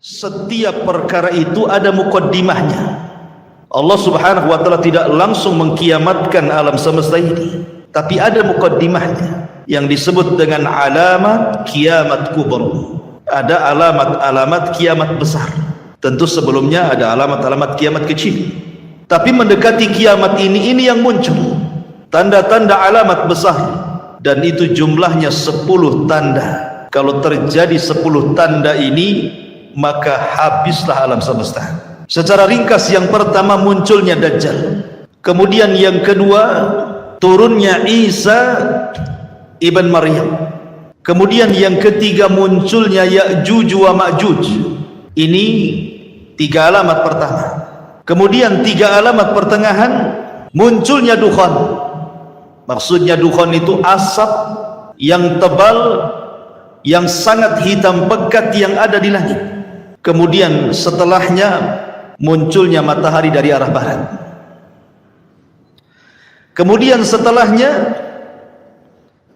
Setiap perkara itu ada muqaddimahnya. Allah Subhanahu wa taala tidak langsung mengkiamatkan alam semesta ini, tapi ada muqaddimahnya yang disebut dengan alamat kiamat kubra. Ada alamat-alamat kiamat besar. Tentu sebelumnya ada alamat-alamat kiamat kecil. Tapi mendekati kiamat ini yang muncul tanda-tanda alamat besar, dan itu jumlahnya 10 tanda. Kalau terjadi 10 tanda ini, maka habislah alam semesta. Secara ringkas, yang pertama munculnya Dajjal, kemudian yang kedua turunnya Isa ibn Maryam, kemudian yang ketiga munculnya Ya'juj wa Ma'juj. Ini 3 alamat pertama. Kemudian 3 alamat pertengahan, munculnya dukhan. Maksudnya dukhan itu asap yang tebal, yang sangat hitam pekat yang ada di langit. Kemudian setelahnya munculnya matahari dari arah barat. Kemudian setelahnya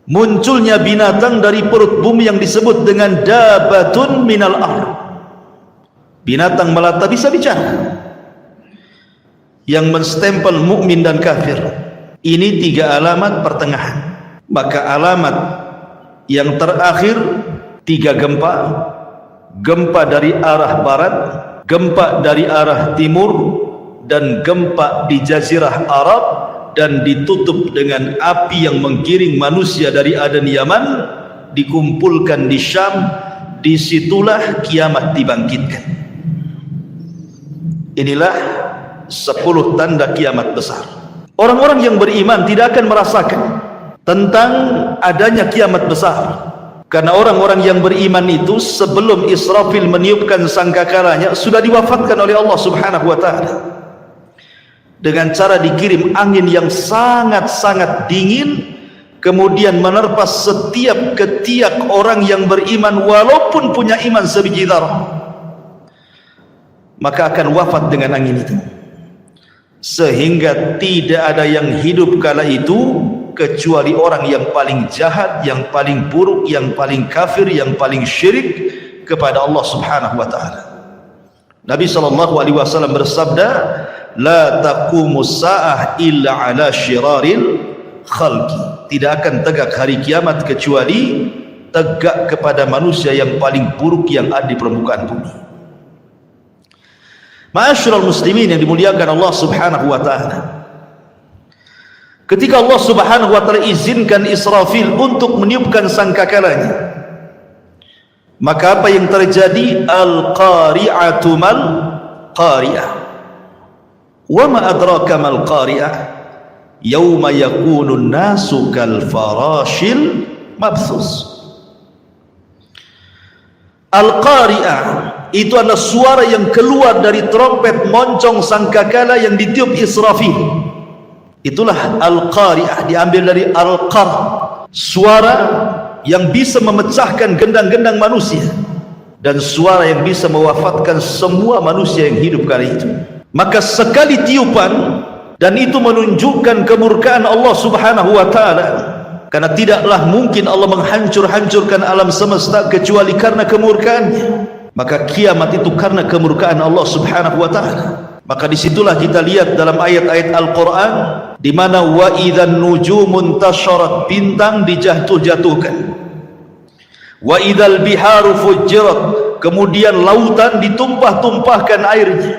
munculnya binatang dari perut bumi yang disebut dengan dabatun minal ard. Binatang melata bisa bicara, yang menstempel mukmin dan kafir. Ini 3 alamat pertengahan. Maka alamat yang terakhir 3 gempa. Gempa dari arah barat, gempa dari arah timur, dan gempa di Jazirah Arab, dan ditutup dengan api yang menggiring manusia dari Aden Yaman, dikumpulkan di Syam. Disitulah kiamat dibangkitkan. Inilah 10 tanda kiamat besar. Orang-orang yang beriman tidak akan merasakan tentang adanya kiamat besar, karena orang-orang yang beriman itu sebelum Israfil meniupkan sangkakalanya sudah diwafatkan oleh Allah Subhanahu wa taala dengan cara dikirim angin yang sangat-sangat dingin, kemudian menerpa setiap ketiak orang yang beriman walaupun punya iman sebiji zarah, maka akan wafat dengan angin itu. Sehingga tidak ada yang hidup kala itu kecuali orang yang paling jahat, yang paling buruk, yang paling kafir, yang paling syirik kepada Allah Subhanahu wa taala. Nabi sallallahu alaihi wasallam bersabda, "La taqumus saah illa ala syiraril khalqi." Tidak akan tegak hari kiamat kecuali tegak kepada manusia yang paling buruk yang ada di permukaan bumi. Ma'asyiral muslimin yang dimuliakan Allah Subhanahu wa taala, ketika Allah Subhanahu wa taala izinkan Israfil untuk meniupkan sangkakalanya, maka apa yang terjadi? Al-qari'atu mal qari'ah. Wa ma adraka mal qari'ah? Yauma yakunun nasu kal farashil mabthus. Al-qari'ah itu adalah suara yang keluar dari trompet moncong sangkakala yang ditiup Israfil. Itulah al-qari'ah, diambil dari al-qar, suara yang bisa memecahkan gendang-gendang manusia, dan suara yang bisa mewafatkan semua manusia yang hidup kali itu. Maka sekali tiupan, dan itu menunjukkan kemurkaan Allah Subhanahu wa taala, karena tidaklah mungkin Allah menghancur-hancurkan alam semesta kecuali karena kemurkaannya. Maka kiamat itu karena kemurkaan Allah Subhanahu wa taala. Maka disitulah kita lihat dalam ayat-ayat Al-Quran, di mana wa idzan nujumun tasharat, bintang dijatuh-jatuhkan, wa idzal biharu fujirat, kemudian lautan ditumpah-tumpahkan airnya,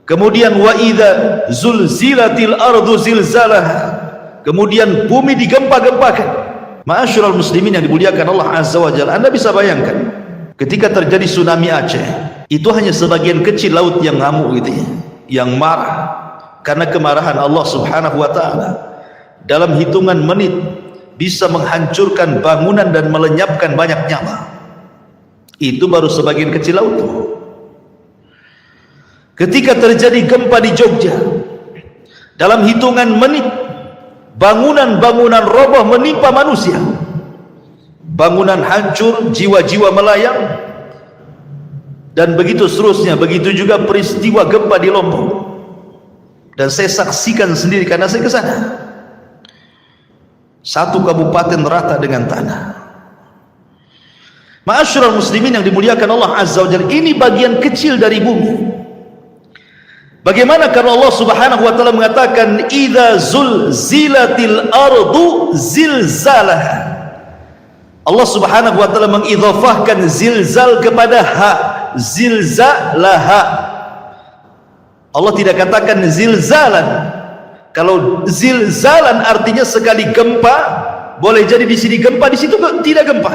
kemudian wa idza zulzilatil ardu zilzalaha, kemudian bumi digempa-gempakan. Ma'asyiral muslimin yang dimuliakan Allah Azza wa Jalla, Anda bisa bayangkan ketika terjadi tsunami Aceh, itu hanya sebagian kecil laut yang ngamuk gitu ya, yang marah karena kemarahan Allah Subhanahu wa taala. Dalam hitungan menit bisa menghancurkan bangunan dan melenyapkan banyak nyawa. Itu baru sebagian kecil laut. Ketika terjadi gempa di Jogja, dalam hitungan menit bangunan-bangunan roboh menimpa manusia. Bangunan hancur, jiwa-jiwa melayang, dan begitu seterusnya. Begitu juga peristiwa gempa di Lombok, dan saya saksikan sendiri karena saya ke sana. Satu kabupaten rata dengan tanah. Ma'asyiral muslimin yang dimuliakan Allah Azza wa Jalla, ini bagian kecil dari bumi. Bagaimana karena Allah Subhanahu wa taala mengatakan idza zulzilatil ardu zilzalaha. Allah Subhanahu wa taala mengidhafahkan zilzal kepada ha, zilzalaha. Allah tidak katakan zilzalan. Kalau zilzalan artinya sekali gempa, boleh jadi di sini gempa, di situ tidak gempa.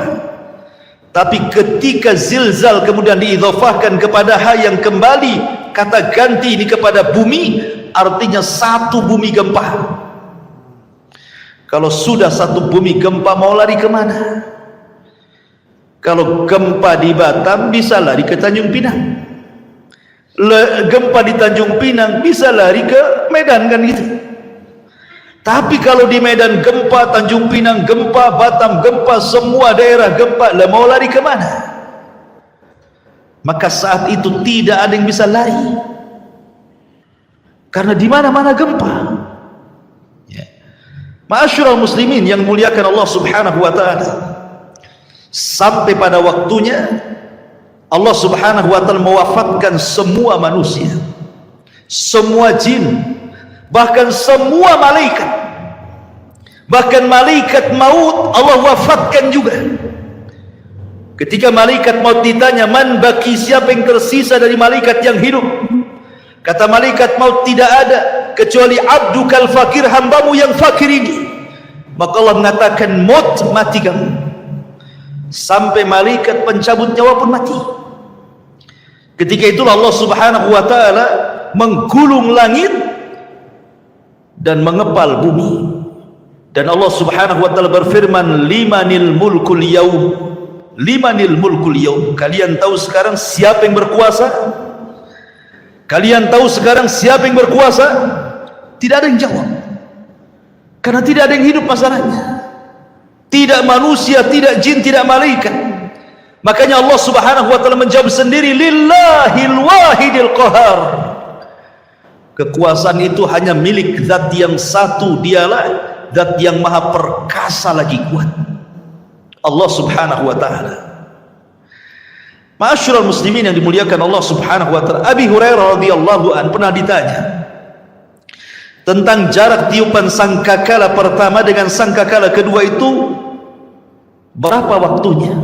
Tapi ketika zilzal kemudian diidhafahkan kepada ha yang kembali kata ganti ini kepada bumi, artinya satu bumi gempa. Kalau sudah satu bumi gempa, mau lari kemana? Kalau gempa di Batam bisa lari ke Tanjung Pinang, gempa di Tanjung Pinang bisa lari ke Medan, kan gitu. Tapi kalau di Medan gempa, Tanjung Pinang gempa, Batam gempa, semua daerah gempa, lah mau lari kemana? Maka saat itu tidak ada yang bisa lari, karena di mana-mana gempa. Ya. Ma'asyiral muslimin yang muliakan Allah Subhanahu wa taala, sampai pada waktunya Allah Subhanahu wa taala mewafatkan semua manusia, semua jin, bahkan semua malaikat. Bahkan malaikat maut Allah wafatkan juga. Ketika malaikat maut ditanya, man baki, siapa yang tersisa dari malaikat yang hidup? Kata malaikat maut, tidak ada kecuali abdukal fakir, hambamu yang fakir ini. Maka Allah mengatakan, maut, mati kamu. Sampai malaikat pencabut nyawa pun mati. Ketika itulah Allah Subhanahu wa taala menggulung langit dan mengepal bumi. Dan Allah Subhanahu wa taala berfirman, limanil mulkul yaum, limanil mulkul yaum. Kalian tahu sekarang siapa yang berkuasa? Kalian tahu sekarang siapa yang berkuasa? Tidak ada yang jawab, karena tidak ada yang hidup masalahnya. Tidak manusia, tidak jin, tidak malaikat. Makanya Allah Subhanahu wa taala menjawab sendiri, lillahil wahidil qahar. Kekuasaan itu hanya milik zat yang satu, dialah zat yang maha perkasa lagi kuat, Allah Subhanahu wa taala. Ma'asyiral muslimin yang dimuliakan Allah Subhanahu wa taala, Abi Hurairah radhiyallahu an pernah ditanya tentang jarak tiupan sangkakala pertama dengan sangkakala kedua itu berapa waktunya.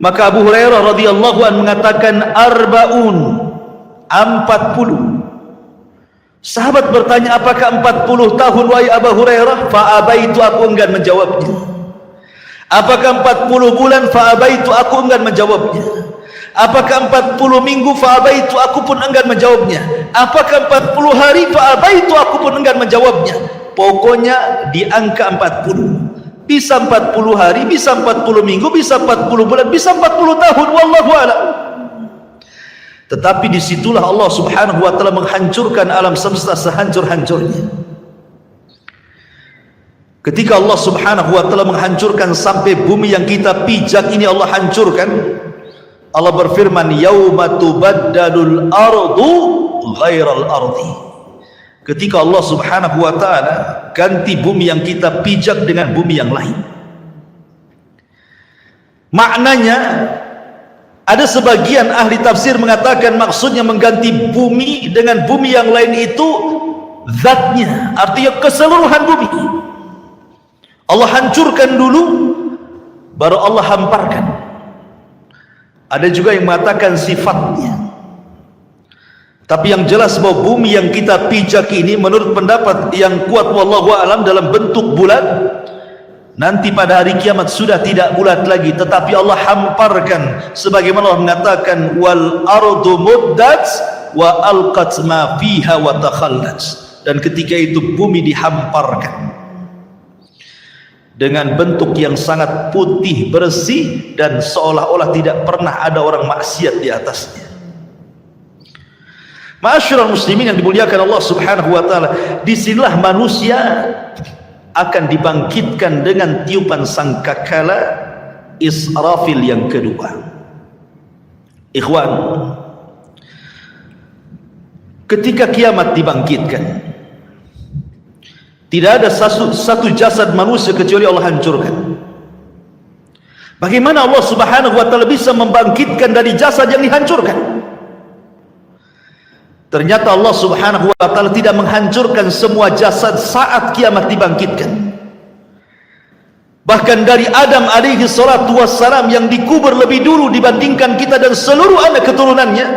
Maka Abu Hurairah radhiyallahu an mengatakan 40. Sahabat bertanya, apakah 40 tahun wahai Abu Hurairah? Fa'abaitu, aku enggan menjawabnya. Apakah 40 bulan? Fa'abaitu, aku enggan menjawabnya. Apakah 40 minggu? Fa'abaitu, aku pun enggan menjawabnya. Apakah 40 hari? Fa'abaitu, aku pun enggan menjawabnya. Pokoknya di angka 40. Bisa 40 hari, bisa 40 minggu, bisa 40 bulan, bisa 40 tahun, wallahu a'lam. Tetapi disitulah Allah Subhanahu wa taala menghancurkan alam semesta sehancur-hancurnya. Ketika Allah Subhanahu wa taala menghancurkan sampai bumi yang kita pijak ini Allah hancurkan, Allah berfirman, yauma tubaddalul ardu ghairal ardi. Ketika Allah Subhanahu wa taala ganti bumi yang kita pijak dengan bumi yang lain. Maknanya, ada sebagian ahli tafsir mengatakan maksudnya mengganti bumi dengan bumi yang lain itu zatnya, artinya keseluruhan bumi. Allah hancurkan dulu, baru Allah hamparkan. Ada juga yang mengatakan sifatnya. Tapi yang jelas bahwa bumi yang kita pijak ini menurut pendapat yang kuat wallahu a'lam dalam bentuk bulat, nanti pada hari kiamat sudah tidak bulat lagi, tetapi Allah hamparkan sebagaimana Allah mengatakan wal ardu muddat wa alqat ma fiha wa takhallat. Dan ketika itu bumi dihamparkan dengan bentuk yang sangat putih bersih dan seolah-olah tidak pernah ada orang maksiat di atasnya. Ma'asyiral muslimin yang dimuliakan Allah Subhanahu wa taala, disinilah manusia akan dibangkitkan dengan tiupan sangkakala Israfil yang kedua. Ikhwan, ketika kiamat dibangkitkan, tidak ada satu jasad manusia kecuali Allah hancurkan. Bagaimana Allah Subhanahu wa taala bisa membangkitkan dari jasad yang dihancurkan? Ternyata Allah Subhanahu wa taala tidak menghancurkan semua jasad saat kiamat dibangkitkan. Bahkan dari Adam alaihi salatu wassalam yang dikubur lebih dulu dibandingkan kita dan seluruh anak keturunannya,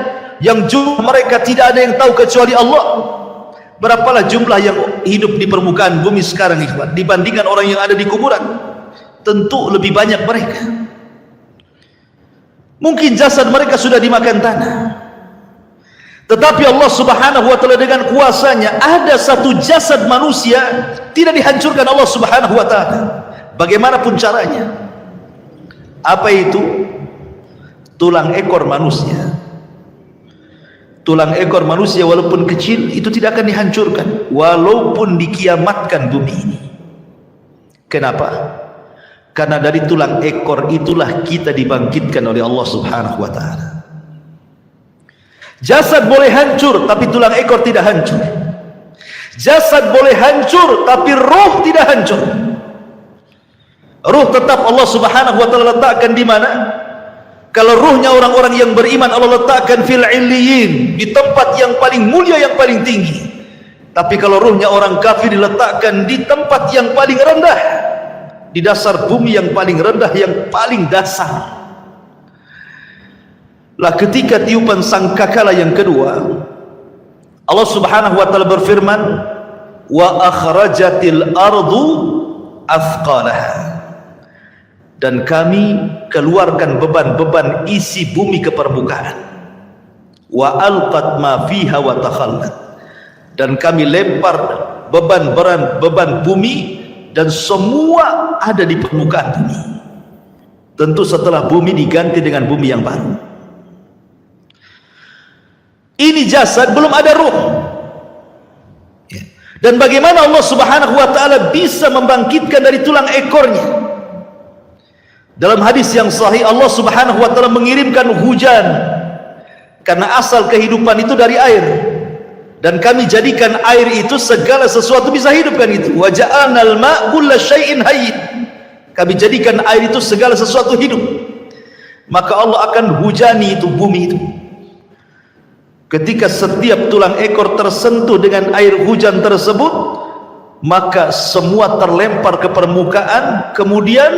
yang jumlah mereka tidak ada yang tahu kecuali Allah. Berapalah jumlah yang hidup di permukaan bumi sekarang ikhwan dibandingkan orang yang ada di kuburan? Tentu lebih banyak mereka. Mungkin jasad mereka sudah dimakan tanah, tetapi Allah Subhanahu wa taala dengan kuasanya ada satu jasad manusia tidak dihancurkan Allah Subhanahu wa taala. Bagaimanapun caranya. Apa itu? Tulang ekor manusia. Tulang ekor manusia walaupun kecil itu tidak akan dihancurkan walaupun dikiamatkan bumi ini. Kenapa? Karena dari tulang ekor itulah kita dibangkitkan oleh Allah Subhanahu wa taala. Jasad boleh hancur tapi tulang ekor tidak hancur. Jasad boleh hancur tapi roh tidak hancur. Ruh tetap Allah Subhanahu wa taala letakkan di mana? Kalau ruhnya orang-orang yang beriman Allah letakkan fil illiyin, di tempat yang paling mulia, yang paling tinggi. Tapi kalau ruhnya orang kafir diletakkan di tempat yang paling rendah, di dasar bumi yang paling rendah, yang paling dasar. Lah ketika tiupan sangkakala yang kedua, Allah Subhanahu wa taala berfirman, wa akhrajatil ardu athqalaha. Dan kami keluarkan beban-beban isi bumi ke permukaan. Wa alqat ma fiha wa takhallat. Dan kami lempar beban bumi dan semua ada di permukaan bumi. Tentu setelah bumi diganti dengan bumi yang baru. Ini jasad, belum ada ruh. Dan bagaimana Allah Subhanahu wa taala bisa membangkitkan dari tulang ekornya? Dalam hadis yang sahih Allah Subhanahu wa taala mengirimkan hujan, karena asal kehidupan itu dari air, dan kami jadikan air itu segala sesuatu bisa hidup, kan itu wa ja'alnal ma' kulla syai'in hayy. Kami jadikan air itu segala sesuatu hidup, maka Allah akan hujani itu bumi itu. Ketika setiap tulang ekor tersentuh dengan air hujan tersebut, maka semua terlempar ke permukaan. Kemudian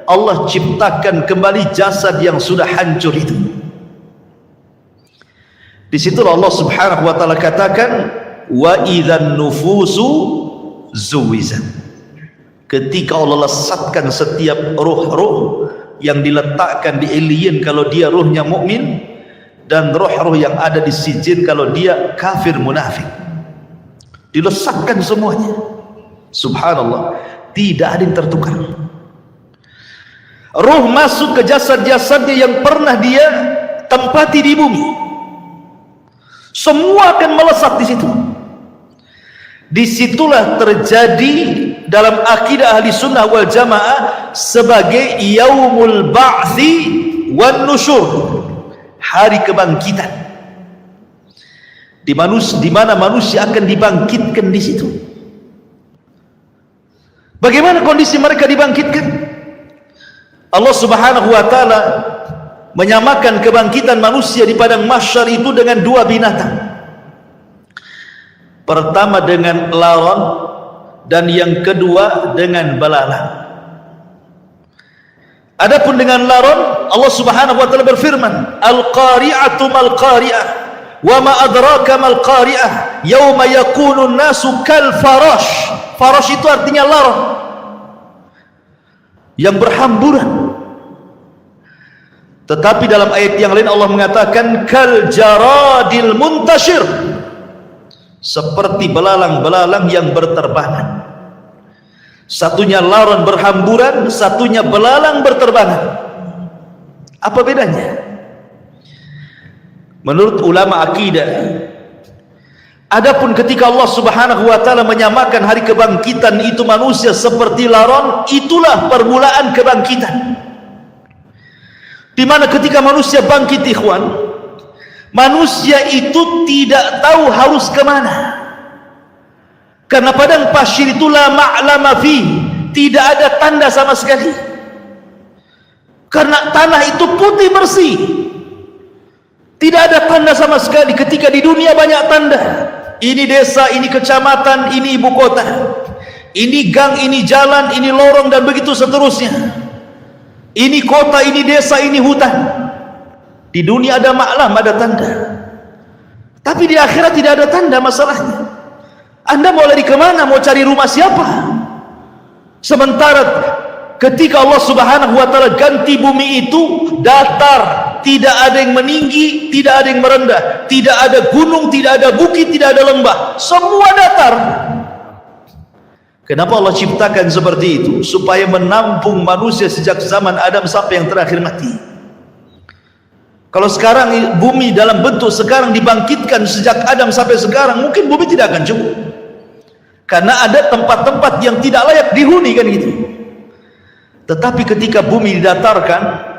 Allah ciptakan kembali jasad yang sudah hancur itu. Di situ Allah Subhanahu wa taala katakan, wa idzan nufusu zuwizat. Ketika Allah lesatkan setiap ruh-ruh yang diletakkan di illiyin kalau dia ruhnya mukmin, dan roh-roh yang ada di sijin kalau dia kafir munafik, dilesatkan semuanya. Subhanallah, tidak ada yang tertukar. Ruh masuk ke jasad-jasadnya yang pernah dia tempati di bumi, semua akan melesat di situ. Disitulah terjadi dalam akidah ahli sunnah wal jamaah sebagai yaumul ba'thi wan nusyur, hari kebangkitan, di mana manusia akan dibangkitkan di situ. Bagaimana kondisi mereka dibangkitkan? Allah Subhanahu wa taala menyamakan kebangkitan manusia di padang mahsyar itu dengan dua binatang. Pertama dengan laron, dan yang kedua dengan belalang. Adapun dengan laron, Allah Subhanahu wa taala berfirman, al-qari'atu mal qari'ah wa ma adraka mal qari'ah yauma yakunu an-nasu kal farash. Farash itu artinya laron yang berhamburan. Tetapi dalam ayat yang lain Allah mengatakan kal jaradil muntashir, seperti belalang-belalang yang berterbangan. Satunya laron berhamburan, satunya belalang berterbangan. Apa bedanya? Menurut ulama akidah, adapun ketika Allah Subhanahu wa taala menyamakan hari kebangkitan itu manusia seperti laron, itulah permulaan kebangkitan. Di mana ketika manusia bangkit ikhwan, manusia itu tidak tahu harus kemana, karena padang pasir itu la ma'lama fi, tidak ada tanda sama sekali. karena tanah itu putih bersih, tidak ada tanda sama sekali. Ketika di dunia banyak tanda, ini desa, ini kecamatan, ini ibu kota, ini gang, ini jalan, ini lorong, dan begitu seterusnya. Ini kota, ini desa, ini hutan. Di dunia ada maklam, ada tanda. Tapi di akhirat tidak ada tanda. Masalahnya, Anda mau lari kemana? Mau cari rumah siapa? Sementara ketika Allah subhanahu wa ta'ala ganti bumi itu datar, tidak ada yang meninggi, tidak ada yang merendah, tidak ada gunung, tidak ada bukit, tidak ada lembah, semua datar. Kenapa Allah ciptakan seperti itu? Supaya menampung manusia sejak zaman Adam sampai yang terakhir mati. Kalau sekarang bumi dalam bentuk sekarang dibangkitkan sejak Adam sampai sekarang, mungkin bumi tidak akan cukup, karena ada tempat-tempat yang tidak layak dihuni, kan gitu. Tetapi ketika bumi didatarkan,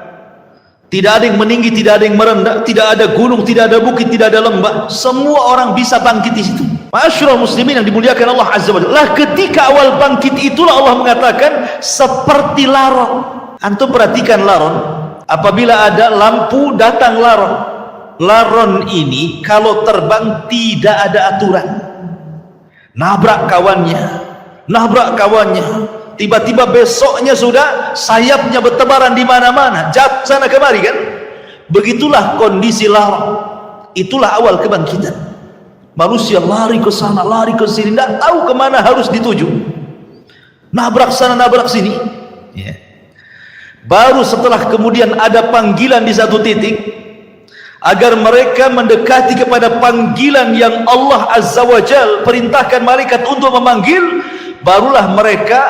tidak ada yang meninggi, tidak ada yang merendah, tidak ada gunung, tidak ada bukit, tidak ada lembah, semua orang bisa bangkit di situ. Ma'asyiral muslimin yang dimuliakan Allah azza wa jalla, ketika awal bangkit itulah Allah mengatakan seperti laron. Antum perhatikan laron, apabila ada lampu datang laron, laron ini kalau terbang tidak ada aturan, nabrak kawannya, tiba-tiba besoknya sudah sayapnya bertebaran di mana-mana, jatuh sana kemari, kan? Begitulah kondisi laron. Itulah awal kebangkitan. Manusia lari ke sana, lari ke sini, tidak tahu kemana harus dituju, nabrak sana, nabrak sini. Baru setelah kemudian ada panggilan di satu titik, agar mereka mendekati kepada panggilan yang Allah azza wa jal perintahkan malaikat untuk memanggil, barulah mereka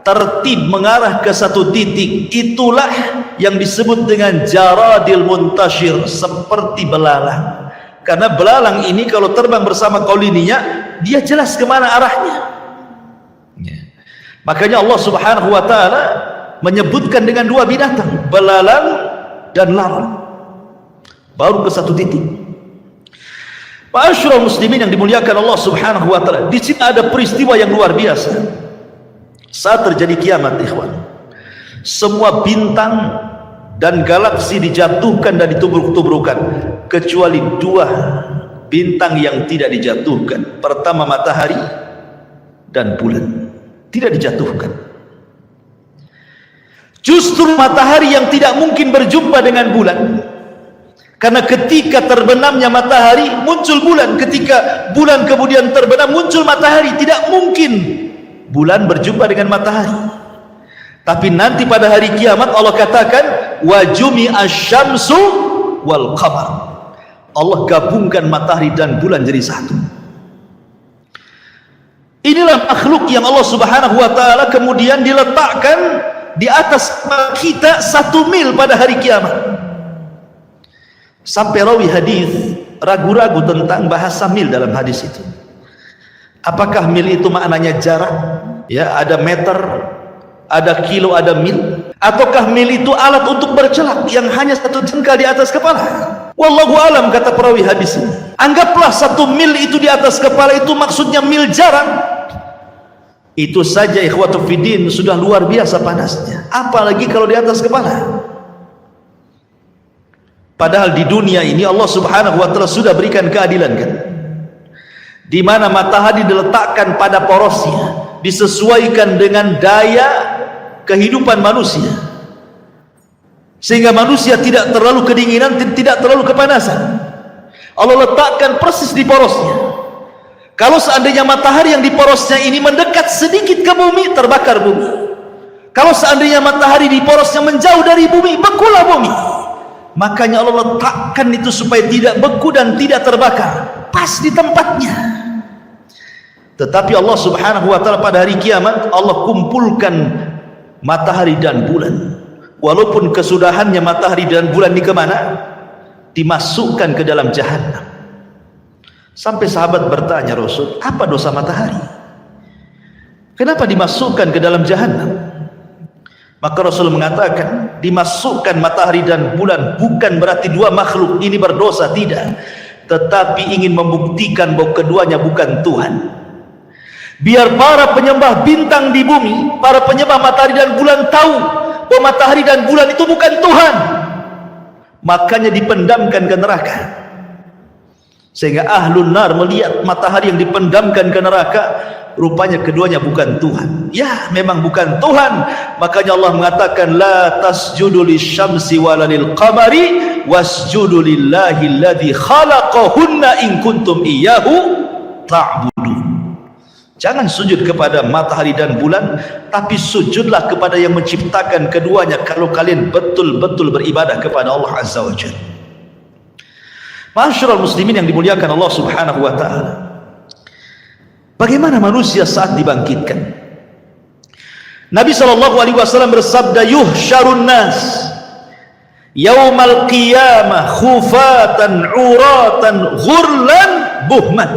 tertib mengarah ke satu titik. Itulah yang disebut dengan jaradil muntashir, seperti belalang. Karena belalang ini kalau terbang bersama koloninya, dia jelas kemana arahnya. Makanya Allah subhanahu wa ta'ala menyebutkan dengan dua binatang, belalang dan laron, baru ke satu titik. Ma'asyiral muslimin yang dimuliakan Allah subhanahu wa ta'ala, di sini ada peristiwa yang luar biasa. Saat terjadi kiamat, ikhwan, semua bintang dan galaksi dijatuhkan dan ditubruk-tubrukan, kecuali dua bintang yang tidak dijatuhkan. Pertama matahari dan bulan tidak dijatuhkan. Justru matahari yang tidak mungkin berjumpa dengan bulan, karena ketika terbenamnya matahari muncul bulan, ketika bulan kemudian terbenam muncul matahari. Tidak mungkin bulan berjumpa dengan matahari. Tapi nanti pada hari kiamat Allah katakan wa jumi'a syamsu wal qamar, Allah gabungkan matahari dan bulan jadi satu. Inilah makhluk yang Allah subhanahu wa ta'ala kemudian diletakkan di atas kita 1 mil pada hari kiamat. Sampai rawi hadis ragu-ragu tentang bahasa mil dalam hadis itu. Apakah mil itu maknanya jarak? Ya, ada meter, ada kilo, ada mil. Ataukah mil itu alat untuk bercelak yang hanya 1 jengkal di atas kepala? Wallahu alam, kata perawi hadis. Anggaplah 1 mil itu di atas kepala itu maksudnya mil jarak. Itu saja ikhwatu fiddin sudah luar biasa panasnya, apalagi kalau di atas kepala. Padahal di dunia ini Allah subhanahu wa ta'ala sudah berikan keadilan, kan? Di mana matahari diletakkan pada porosnya, disesuaikan dengan daya kehidupan manusia, sehingga manusia tidak terlalu kedinginan, tidak terlalu kepanasan. Allah letakkan persis di porosnya. Kalau seandainya matahari yang di porosnya ini mendekat sedikit ke bumi, terbakar bumi. Kalau seandainya matahari di porosnya menjauh dari bumi, bekulah bumi. Makanya Allah letakkan itu supaya tidak beku dan tidak terbakar, pas di tempatnya. Tetapi Allah subhanahu wa ta'ala pada hari kiamat Allah kumpulkan matahari dan bulan. Walaupun kesudahannya matahari dan bulan ini kemana? Dimasukkan ke dalam jahannam. Sampai sahabat bertanya, Rasul, apa dosa matahari? Kenapa dimasukkan ke dalam jahannam? Maka Rasul mengatakan, dimasukkan matahari dan bulan bukan berarti dua makhluk ini berdosa, tidak, tetapi ingin membuktikan bahwa keduanya bukan Tuhan. Biar para penyembah bintang di bumi, para penyembah matahari dan bulan tahu bahwa matahari dan bulan itu bukan Tuhan, makanya dipendamkan ke neraka. Sehingga ahlun nar melihat matahari yang dipendamkan ke neraka, rupanya keduanya bukan Tuhan. Ya, memang bukan Tuhan. Makanya Allah mengatakan la tasjudu lisyamsi wala lilqamari wasjudu lillahi alladzi khalaqahunna in kuntum iyyahu ta'budun. Jangan sujud kepada matahari dan bulan, tapi sujudlah kepada yang menciptakan keduanya kalau kalian betul-betul beribadah kepada Allah Azza wa Jalla. Ma'asyiral muslimin yang dimuliakan Allah Subhanahu wa taala. Bagaimana manusia saat dibangkitkan? Nabi sallallahu alaihi wasallam bersabda, yuhsyarun nas yaumal qiyamah khufatan uratan ghurlan buhman.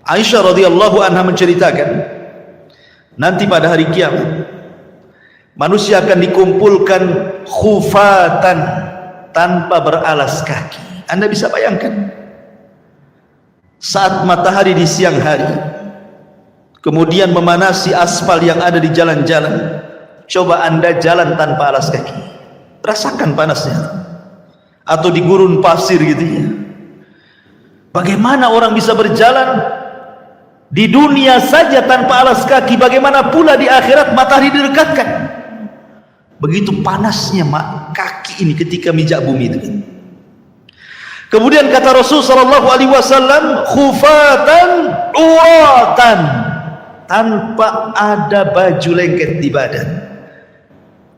Aisyah radhiyallahu anha menceritakan, nanti pada hari kiamat manusia akan dikumpulkan khufatan, tanpa beralas kaki. Anda bisa bayangkan saat matahari di siang hari kemudian memanasi aspal yang ada di jalan-jalan. Coba Anda jalan tanpa alas kaki, rasakan panasnya. Atau di gurun pasir gitu ya. Bagaimana orang bisa berjalan di dunia saja tanpa alas kaki, bagaimana pula di akhirat matahari didekatkan. Begitu panasnya kaki ini ketika mijak bumi itu. Kemudian kata Rasul sallallahu alaihi wasallam, khufatan uratan, tanpa ada baju lengket di badan.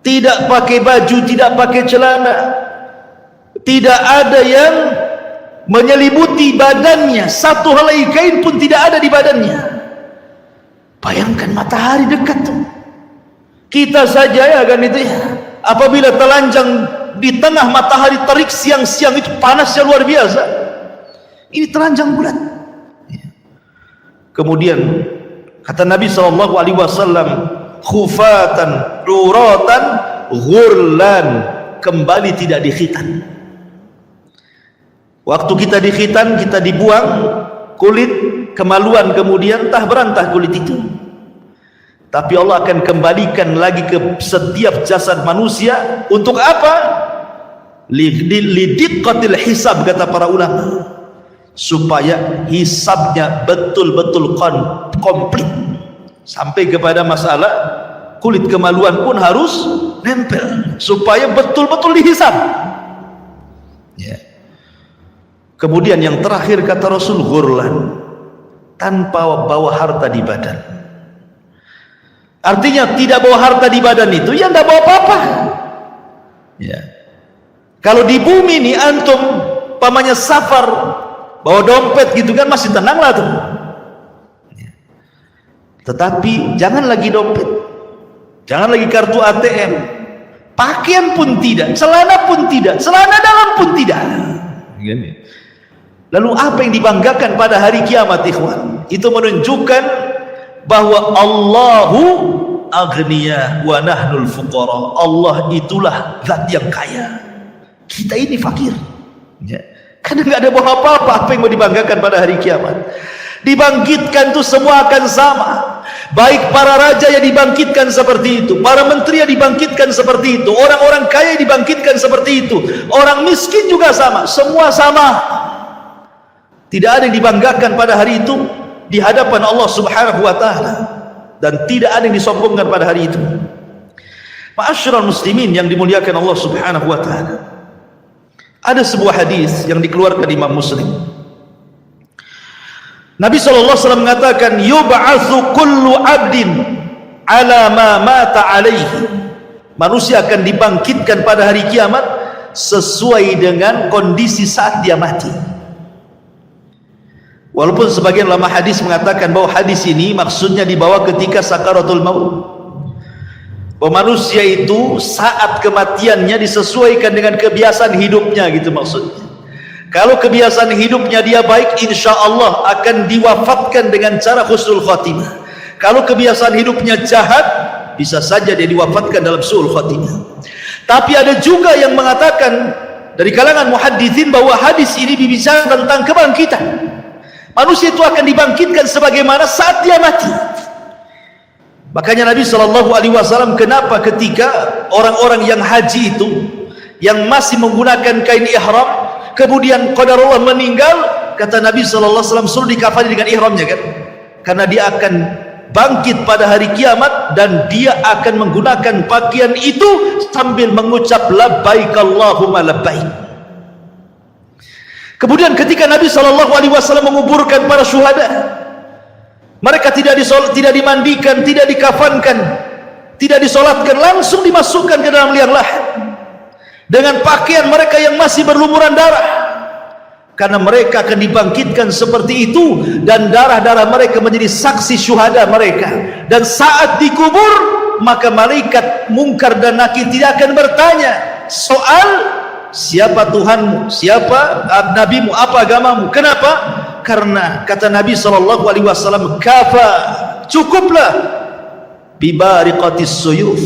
Tidak pakai baju, tidak pakai celana. Tidak ada yang menyelimuti badannya, satu helai kain pun tidak ada di badannya. Bayangkan matahari dekat tuh. Kita saja ya kan itu ya, apabila telanjang di tengah matahari terik siang-siang itu panasnya luar biasa. Ini telanjang bulat. Kemudian kata Nabi sallallahu alaihi wasallam, khufatan uratan ghurlan, kembali tidak dikhitan. Waktu kita dikhitan, kita dibuang kulit, kemaluan, kemudian entah berantah kulit itu. Tapi Allah akan kembalikan lagi ke setiap jasad manusia. Untuk apa? Lidiqqatil hisab, kata para ulama, supaya hisabnya betul-betul komplit. Sampai kepada masalah kulit kemaluan pun harus nempel, supaya betul-betul dihisab ya. Kemudian yang terakhir kata Rasul, ghurlan, tanpa bawa harta di badan. Artinya tidak bawa harta di badan itu ya tidak bawa apa-apa ya. Kalau di bumi ini antum pamannya safar bawa dompet gitu kan masih tenang lah tuh ya. Tetapi jangan lagi dompet, jangan lagi kartu ATM, pakaian pun tidak, celana pun tidak, celana dalam pun tidak. Lalu apa yang dibanggakan pada hari kiamat ikhwan? Itu menunjukkan bahwa Allahu aghniya wa nahnul fuqara. Allah itulah zat yang kaya, kita ini fakir ya. Karena nggak ada bawa apa-apa. Apa yang mau dibanggakan pada hari kiamat? Dibangkitkan tuh semua akan sama. Baik para raja yang dibangkitkan seperti itu, para menteri yang dibangkitkan seperti itu, orang-orang kaya yang dibangkitkan seperti itu, orang miskin juga sama, semua sama. Tidak ada yang dibanggakan pada hari itu di hadapan Allah Subhanahu wa taala, dan tidak ada yang disombongkan pada hari itu. Ma'asyiral muslimin yang dimuliakan Allah Subhanahu wa taala, ada sebuah hadis yang dikeluarkan Imam Muslim. Nabi sallallahu alaihi wasallam mengatakan, yub'atsu kullu 'abdin 'ala ma mata 'alaihi. Manusia akan dibangkitkan pada hari kiamat sesuai dengan kondisi saat dia mati. Walaupun sebagian ulama hadis mengatakan bahwa hadis ini maksudnya dibawa ketika sakaratul maut, bahwa manusia itu saat kematiannya disesuaikan dengan kebiasaan hidupnya, gitu maksudnya. Kalau kebiasaan hidupnya dia baik, insya Allah akan diwafatkan dengan cara husnul khatimah. Kalau kebiasaan hidupnya jahat, bisa saja dia diwafatkan dalam su'ul khatimah. Tapi ada juga yang mengatakan dari kalangan muhadditsin bahwa hadis ini berbicara tentang kebangkitan. Manusia itu akan dibangkitkan sebagaimana saat dia mati. Makanya Nabi SAW, kenapa ketika orang-orang yang haji itu yang masih menggunakan kain ihram, kemudian qadarullah meninggal, kata Nabi SAW suruh dikafani dengan ihramnya kan, karena dia akan bangkit pada hari kiamat dan dia akan menggunakan pakaian itu sambil mengucap labbaik Allahumma labbaik. Kemudian ketika Nabi SAW menguburkan para syuhada, mereka tidak dimandikan, tidak dikafankan, tidak disolatkan, langsung dimasukkan ke dalam liang lahat dengan pakaian mereka yang masih berlumuran darah, karena mereka akan dibangkitkan seperti itu dan darah-darah mereka menjadi saksi syuhada mereka. Dan saat dikubur, maka malaikat Munkar dan Nakir tidak akan bertanya soal siapa Tuhanmu, siapa nabimu, apa agamamu. Kenapa? Karena kata Nabi SAW, kafa, cukuplah bibariqatis suyuf,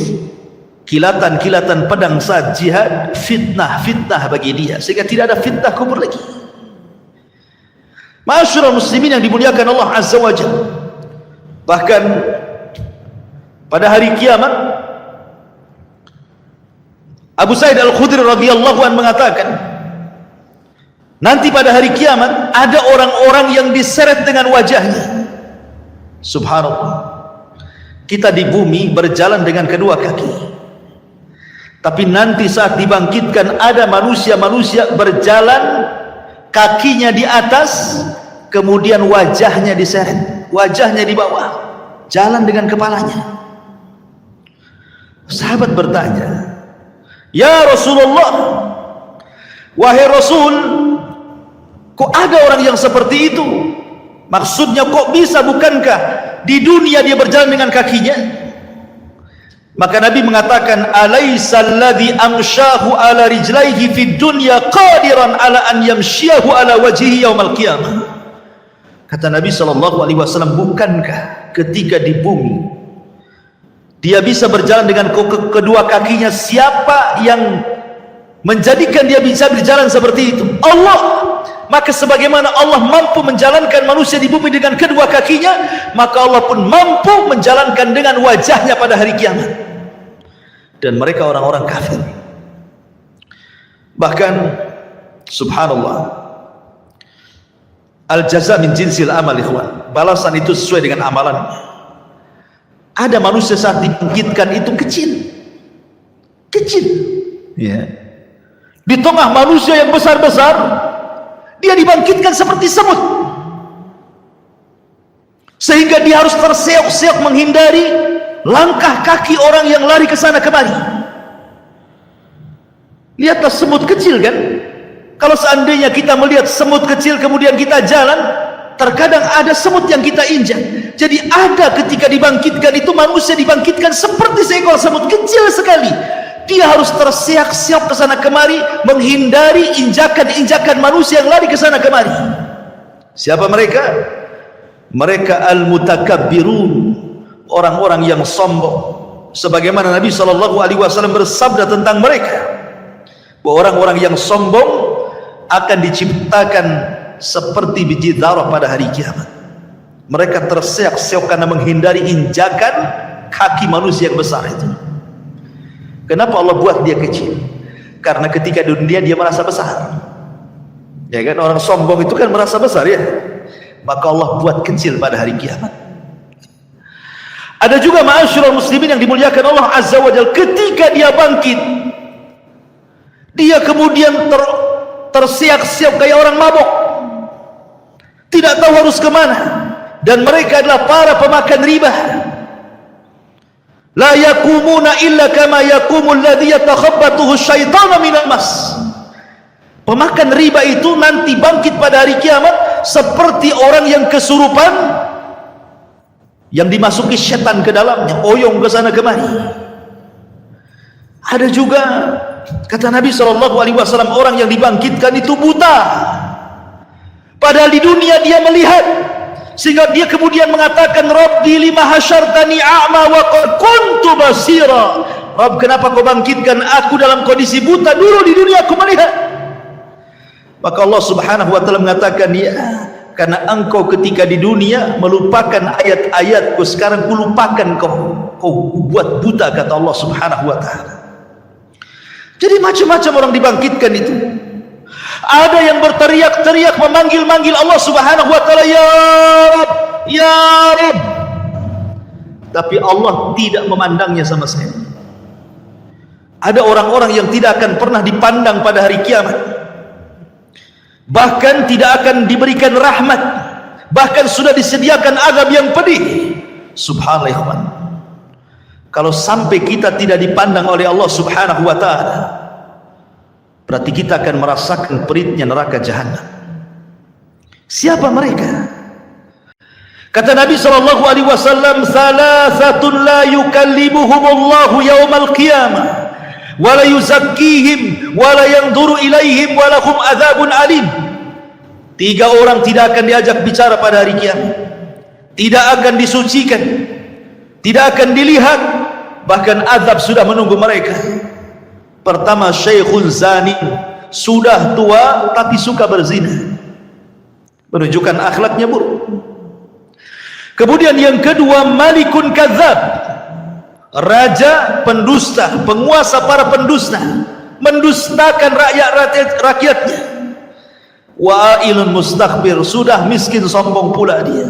kilatan-kilatan pedang saat jihad, fitnah bagi dia, sehingga tidak ada fitnah kubur lagi. Ma'asyiral muslimin yang dimuliakan Allah Azza wa Jalla, bahkan pada hari kiamat Abu Sa'id Al-Khudri radhiyallahu anhu mengatakan, nanti pada hari kiamat ada orang-orang yang diseret dengan wajahnya. Subhanallah, kita di bumi berjalan dengan kedua kaki, tapi nanti saat dibangkitkan ada manusia-manusia berjalan kakinya di atas, kemudian wajahnya diseret, wajahnya di bawah, jalan dengan kepalanya. Sahabat bertanya, ya Rasulullah, wahai Rasul, kok ada orang yang seperti itu? Maksudnya kok bisa, bukankah di dunia dia berjalan dengan kakinya? Maka Nabi mengatakan, alaysa alladhi amshahu ala rijlaihi fid dunya qadiran ala an yamshiyahu ala wajhihi yaumal qiyamah. Kata Nabi SAW, bukankah ketika di bumi dia bisa berjalan dengan kedua kakinya, siapa yang menjadikan dia bisa berjalan seperti itu? Allah. Maka sebagaimana Allah mampu menjalankan manusia di bumi dengan kedua kakinya, maka Allah pun mampu menjalankan dengan wajahnya pada hari kiamat. Dan mereka orang-orang kafir. Bahkan subhanallah, al-jaza min jinsil amal, ikhwan, balasan itu sesuai dengan amalannya. Ada manusia saat dibangkitkan itu kecil ya. Di tengah manusia yang besar-besar, dia dibangkitkan seperti semut, sehingga dia harus terseok-seok menghindari langkah kaki orang yang lari ke sana kemari. Lihatlah semut kecil kan. Kalau seandainya kita melihat semut kecil kemudian kita jalan, terkadang ada semut yang kita injak. Jadi ada ketika dibangkitkan itu, manusia dibangkitkan seperti seekor semut kecil sekali. Dia harus terseok-seok ke sana kemari menghindari injakan-injakan manusia yang lari ke sana kemari. Siapa mereka? Mereka al-mutakabbirun, orang-orang yang sombong. Sebagaimana Nabi SAW bersabda tentang mereka, bahwa orang-orang yang sombong akan diciptakan seperti biji zarah pada hari kiamat. Mereka terseok-seok karena menghindari injakan kaki manusia yang besar itu. Kenapa Allah buat dia kecil? Karena ketika dunia dia merasa besar, ya kan, orang sombong itu kan merasa besar ya. Maka Allah buat kecil pada hari kiamat. Ada juga ma'asyiral muslimin yang dimuliakan Allah Azza wa Jalla, ketika dia bangkit, dia kemudian terseok-seok kayak orang mabok, tidak tahu harus kemana. Dan mereka adalah para pemakan riba. La yakumuna illa kama yakumul ladzi yatakhabbathu syaitanu minal mas. Pemakan riba itu nanti bangkit pada hari kiamat seperti orang yang kesurupan, yang dimasuki setan ke dalamnya, oyong ke sana kemari. Ada juga kata Nabi SAW, orang yang dibangkitkan itu buta, padahal di dunia dia melihat, sehingga dia kemudian mengatakan, Rabbi lima hasyartani a'ma wa qad kuntu basira. Rabb, kenapa kau bangkitkan aku dalam kondisi buta? Dulu di dunia aku melihat. Maka Allah Subhanahu wa taala mengatakan, ya, karena engkau ketika di dunia melupakan ayat-ayatku, sekarang kulupakan kau buat buta, kata Allah subhanahu wa ta'ala. Jadi macam-macam orang dibangkitkan itu. Ada yang berteriak-teriak memanggil-manggil Allah subhanahu wa ta'ala, ya Rabb, ya Rabb, tapi Allah tidak memandangnya sama sekali. Ada orang-orang yang tidak akan pernah dipandang pada hari kiamat, bahkan tidak akan diberikan rahmat, bahkan sudah disediakan azab yang pedih. Subhanallah ikhwan, kalau sampai kita tidak dipandang oleh Allah subhanahu wa ta'ala, berarti kita akan merasakan peritnya neraka jahanam. Siapa mereka? Kata Nabi SAW, salasatun la yukallimuhumullahu yawmal qiyamah wala yuzakkihim wala yanzuru ilaihim walahum adzabun alim. 3 orang tidak akan diajak bicara pada hari kiamat, tidak akan disucikan, tidak akan dilihat, bahkan azab sudah menunggu mereka. Pertama, syekhul zani, sudah tua tapi suka berzina, menunjukkan akhlaknya buruk. Kemudian yang kedua, malikun kadzab, raja pendusta, penguasa para pendusta, mendustakan rakyatnya. Wa'ilun mustakbir, sudah miskin sombong pula dia.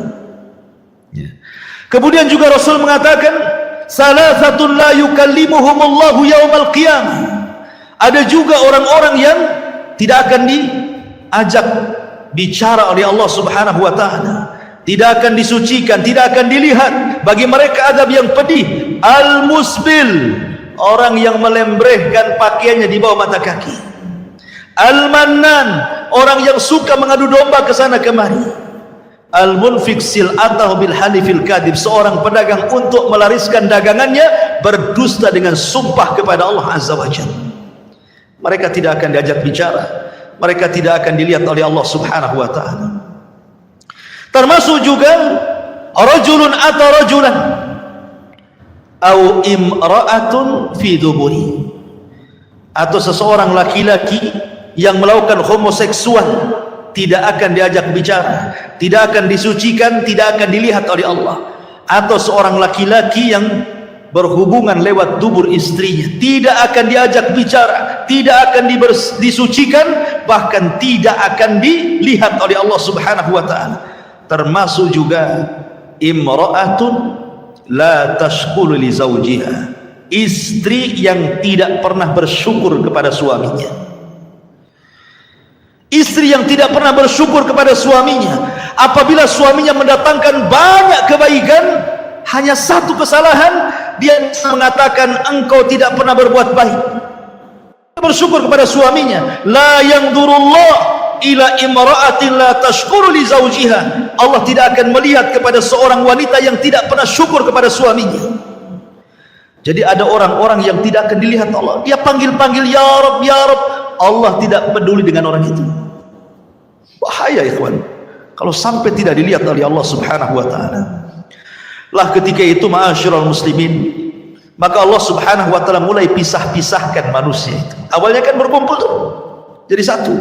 Kemudian juga Rasul mengatakan, salasatun la yukallimuhumullahu yaumal qiyamah. Ada juga orang-orang yang tidak akan diajak bicara oleh Allah subhanahu wa ta'ala, tidak akan disucikan, tidak akan dilihat, bagi mereka azab yang pedih. Al-musbil, orang yang melembrehkan pakaiannya di bawah mata kaki. Al-mannan, orang yang suka mengadu domba ke sana kemari. Al-munfik sil'atahu bil halifil kadhib, seorang pedagang untuk melariskan dagangannya berdusta dengan sumpah kepada Allah azza wa jalla. Mereka tidak akan diajak bicara, mereka tidak akan dilihat oleh Allah subhanahu wa ta'ala. Termasuk juga rajulun atau rajulan au imra'atun fi duburi, atau seseorang laki-laki yang melakukan homoseksual, tidak akan diajak bicara, tidak akan disucikan, tidak akan dilihat oleh Allah. Atau seorang laki-laki yang berhubungan lewat dubur istrinya, tidak akan diajak bicara, tidak akan disucikan, bahkan tidak akan dilihat oleh Allah subhanahu wa ta'ala. Termasuk juga imra'atun la tashkuru li zawjiha, istri yang tidak pernah bersyukur kepada suaminya. Istri yang tidak pernah bersyukur kepada suaminya, apabila suaminya mendatangkan banyak kebaikan, hanya satu kesalahan dia mengatakan engkau tidak pernah berbuat baik. Bersyukur kepada suaminya. La yanzurullah ila imra'atin la tashkuru li zawjiha, Allah tidak akan melihat kepada seorang wanita yang tidak pernah syukur kepada suaminya. Jadi ada orang-orang yang tidak akan dilihat Allah, dia panggil-panggil ya Rabb, ya Rabb, Allah tidak peduli dengan orang itu. Bahaya ikhwan kalau sampai tidak dilihat oleh Allah subhanahu wa ta'ala. Lah ketika itu ma'asyiral muslimin, maka Allah subhanahu wa ta'ala mulai pisah-pisahkan manusia itu. Awalnya kan berkumpul tuh jadi satu.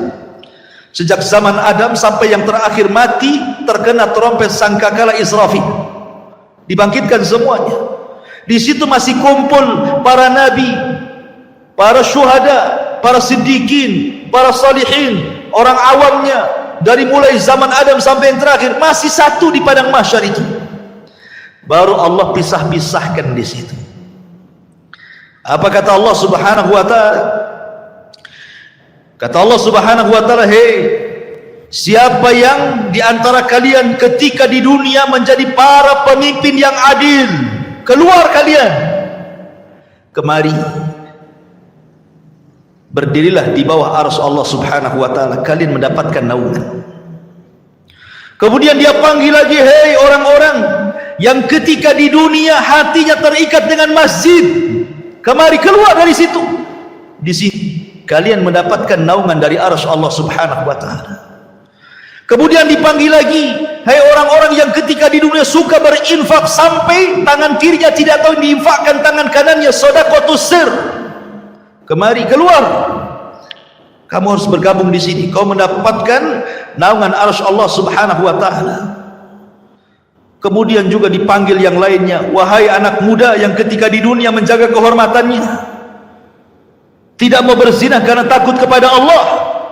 Sejak zaman Adam sampai yang terakhir mati terkena trompet sangkakala Israfil, dibangkitkan semuanya. Di situ masih kumpul para nabi, para syuhada, para siddiqin, para salihin, orang awamnya, dari mulai zaman Adam sampai yang terakhir masih satu di padang mahsyar itu. Baru Allah pisah-pisahkan di situ. Apa kata Allah subhanahu wa ta'ala? Kata Allah subhanahu wa ta'ala, hei, siapa yang di antara kalian ketika di dunia menjadi para pemimpin yang adil, keluar kalian kemari, berdirilah di bawah arsy Allah subhanahu wa ta'ala, kalian mendapatkan naungan. Kemudian dia panggil lagi, hei orang-orang yang ketika di dunia hatinya terikat dengan masjid, kemari keluar dari situ. Di sini kalian mendapatkan naungan dari arsy Allah subhanahu wa ta'ala. Kemudian dipanggil lagi, hai orang-orang yang ketika di dunia suka berinfak sampai tangan kirinya tidak tahu diinfakkan tangan kanannya, sedekahus sir, kemari keluar, kamu harus bergabung di sini, kau mendapatkan naungan arsy Allah subhanahu wa ta'ala. Kemudian juga dipanggil yang lainnya, wahai anak muda yang ketika di dunia menjaga kehormatannya, tidak mau berzina karena takut kepada Allah,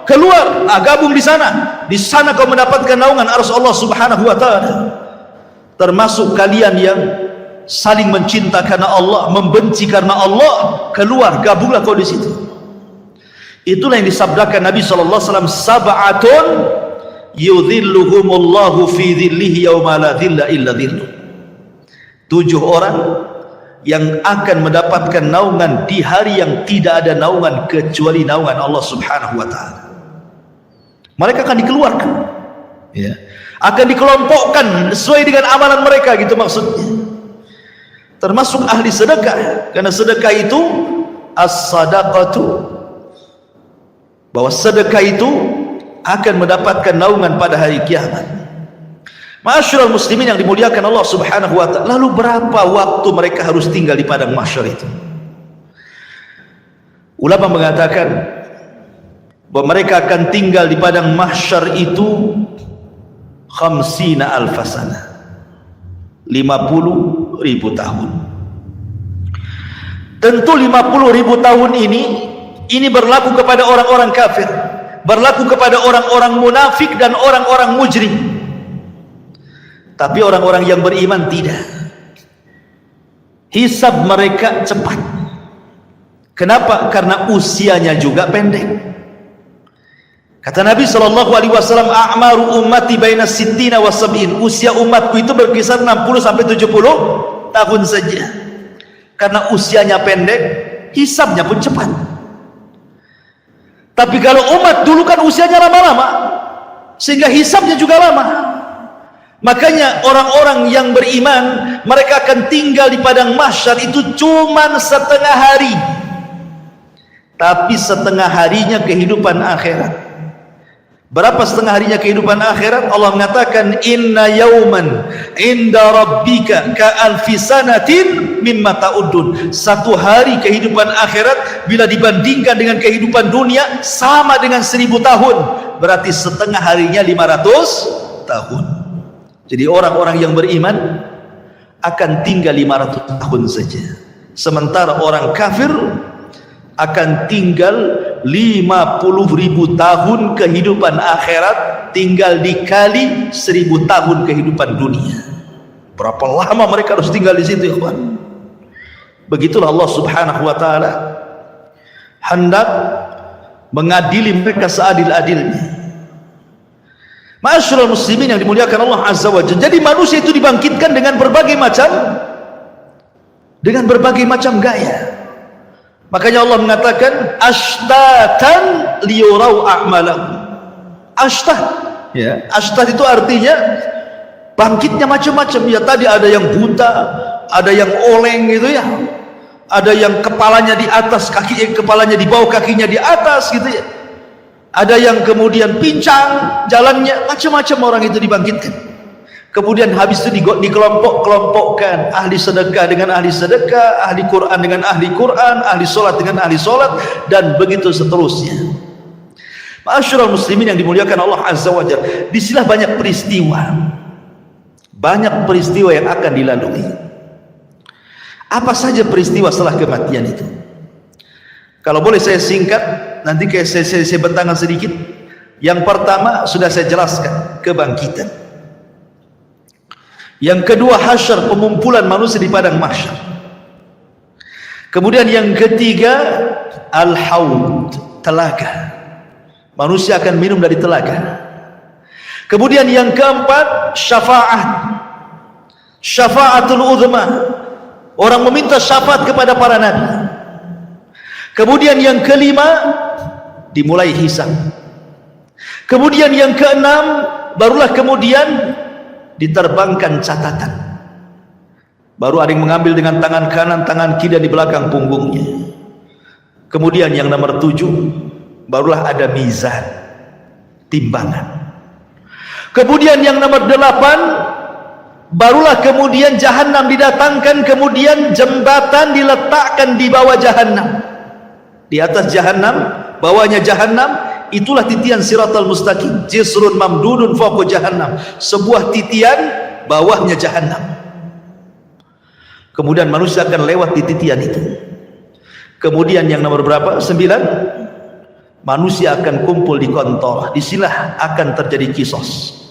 keluar, gabung di sana. Di sana kau mendapatkan naungan arsy Allah subhanahu wa ta'ala. Termasuk kalian yang saling mencinta karena Allah, membenci karena Allah, keluar, gabunglah kau di situ. Itulah yang disabdakan Nabi SAW, sab'atun yudhilluhumullahu fi dhillihi yawma la dhilla illa dhilluh. 7 orang yang akan mendapatkan naungan di hari yang tidak ada naungan kecuali naungan Allah subhanahu wa ta'ala. Mereka akan dikeluarkan, ya, akan dikelompokkan sesuai dengan amalan mereka, gitu maksudnya. Termasuk ahli sedekah, karena sedekah itu as-sadaqatu, bahwa sedekah itu akan mendapatkan naungan pada hari kiamat. Ma'asyiral muslimin yang dimuliakan Allah subhanahu wa ta'ala, lalu berapa waktu mereka harus tinggal di padang mahsyar itu? Ulama mengatakan bahwa mereka akan tinggal di padang mahsyar itu 50 alfasana, 50.000 tahun. Tentu 50.000 tahun ini berlaku kepada orang-orang kafir, berlaku kepada orang-orang munafik dan orang-orang mujrim. Tapi orang-orang yang beriman tidak. Hisab mereka cepat. Kenapa? Karena usianya juga pendek. Kata Nabi SAW, a'maru ummati baina sittina wa sab'in. Usia umatku itu berkisar 60 sampai 70 tahun saja. Karena usianya pendek, hisabnya pun cepat. Tapi kalau umat dulu kan usianya lama-lama, sehingga hisabnya juga lama. Makanya orang-orang yang beriman, mereka akan tinggal di padang mahsyar itu cuman setengah hari, tapi setengah harinya kehidupan akhirat. Berapa setengah harinya kehidupan akhirat? Allah mengatakan, inna yauman inda rabbika ka alfi sanatin mimma ta'udun. Satu hari kehidupan akhirat bila dibandingkan dengan kehidupan dunia sama dengan 1000 tahun. Berarti setengah harinya 500 tahun. Jadi orang-orang yang beriman akan tinggal 500 tahun saja. Sementara orang kafir akan tinggal 50.000 tahun kehidupan akhirat, tinggal dikali 1000 tahun kehidupan dunia. Berapa lama mereka harus tinggal di situ, ikhwan? Begitulah Allah subhanahu wa ta'ala hendak mengadili mereka seadil-adilnya. Ma'asyiral muslimin yang dimuliakan Allah azza wa jalla. Jadi manusia itu dibangkitkan dengan berbagai macam gaya. Makanya Allah mengatakan ashtatan liyurau a'malahum. Ashtah, ya, ashtah itu artinya bangkitnya macam-macam. Ya, tadi ada yang buta, ada yang oleng gitu ya, ada yang kepalanya di atas, kepalanya di bawah, kakinya di atas gitu ya, ada yang kemudian pincang jalannya, macam-macam orang itu dibangkitkan. Kemudian habis itu dikelompok-kelompokkan, ahli sedekah dengan ahli sedekah, ahli Quran dengan ahli Quran, ahli solat dengan ahli solat, dan begitu seterusnya. Ma'asyiral muslimin yang dimuliakan Allah azza wa jalla, disinilah banyak peristiwa yang akan dilalui. Apa saja peristiwa setelah kematian itu? Kalau boleh saya singkat, nanti saya bentangkan sedikit. Yang pertama sudah saya jelaskan, kebangkitan. Yang kedua, hasyar, pengumpulan manusia di padang mahsyar. Kemudian yang ketiga, al-haud, telaga. Manusia akan minum dari telaga. Kemudian yang keempat, syafa'atul uzma. Orang meminta syafaat kepada para nabi. Kemudian yang kelima, dimulai hisab. Kemudian yang keenam, barulah kemudian diterbangkan catatan. Baru ada yang mengambil dengan tangan kanan, tangan kiri di belakang punggungnya. Kemudian yang nomor 7, barulah ada mizan, timbangan. Kemudian yang nomor 8, barulah kemudian jahanam didatangkan, kemudian jembatan diletakkan di bawah jahanam. Di atas jahanam, bawahnya jahanam, itulah titian siratal mustaqim, jisrun mamdudun fawqa jahannam, sebuah titian bawahnya jahannam. Kemudian manusia akan lewat di titian itu. Kemudian yang nomor berapa? 9, manusia akan kumpul di kontor. Disinilah akan terjadi kisos.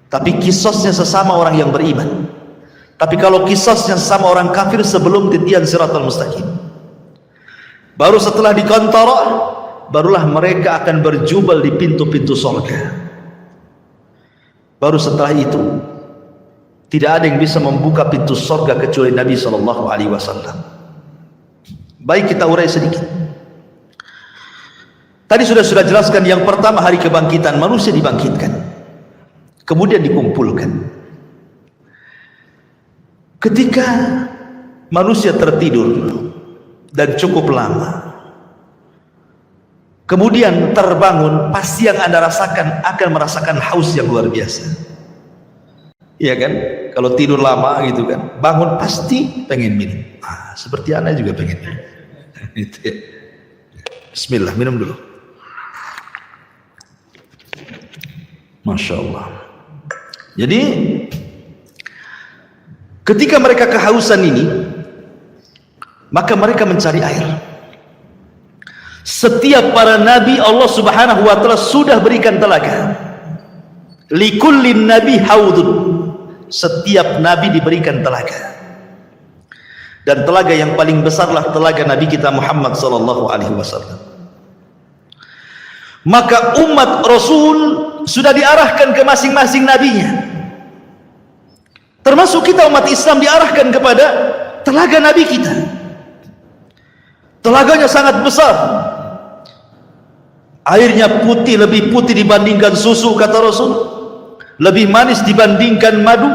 Tapi kisosnya sesama orang yang beriman. Tapi kalau kisosnya sesama orang kafir sebelum titian siratal mustaqim, baru setelah di kontor, barulah mereka akan berjubel di pintu-pintu surga. Baru setelah itu tidak ada yang bisa membuka pintu surga kecuali Nabi SAW. Baik, kita urai sedikit. Tadi sudah jelaskan, yang pertama hari kebangkitan, manusia dibangkitkan, kemudian dikumpulkan. Ketika manusia tertidur dan cukup lama, kemudian terbangun, pasti yang Anda rasakan akan merasakan haus yang luar biasa. Iya kan? Kalau tidur lama gitu kan, bangun pasti pengen minum. Seperti Anda juga pengen minum. Gitu ya. Bismillah, minum dulu. Masya Allah. Jadi ketika mereka kehausan ini, maka mereka mencari air. Setiap para nabi Allah Subhanahu wa taala sudah berikan telaga. Likullin nabi haudun. Setiap nabi diberikan telaga. Dan telaga yang paling besarlah telaga Nabi kita Muhammad sallallahu alaihi wasallam. Maka umat Rasul sudah diarahkan ke masing-masing nabinya. Termasuk kita umat Islam diarahkan kepada telaga nabi kita. Telaganya sangat besar. Airnya putih, lebih putih dibandingkan susu, kata Rasul. Lebih manis dibandingkan madu.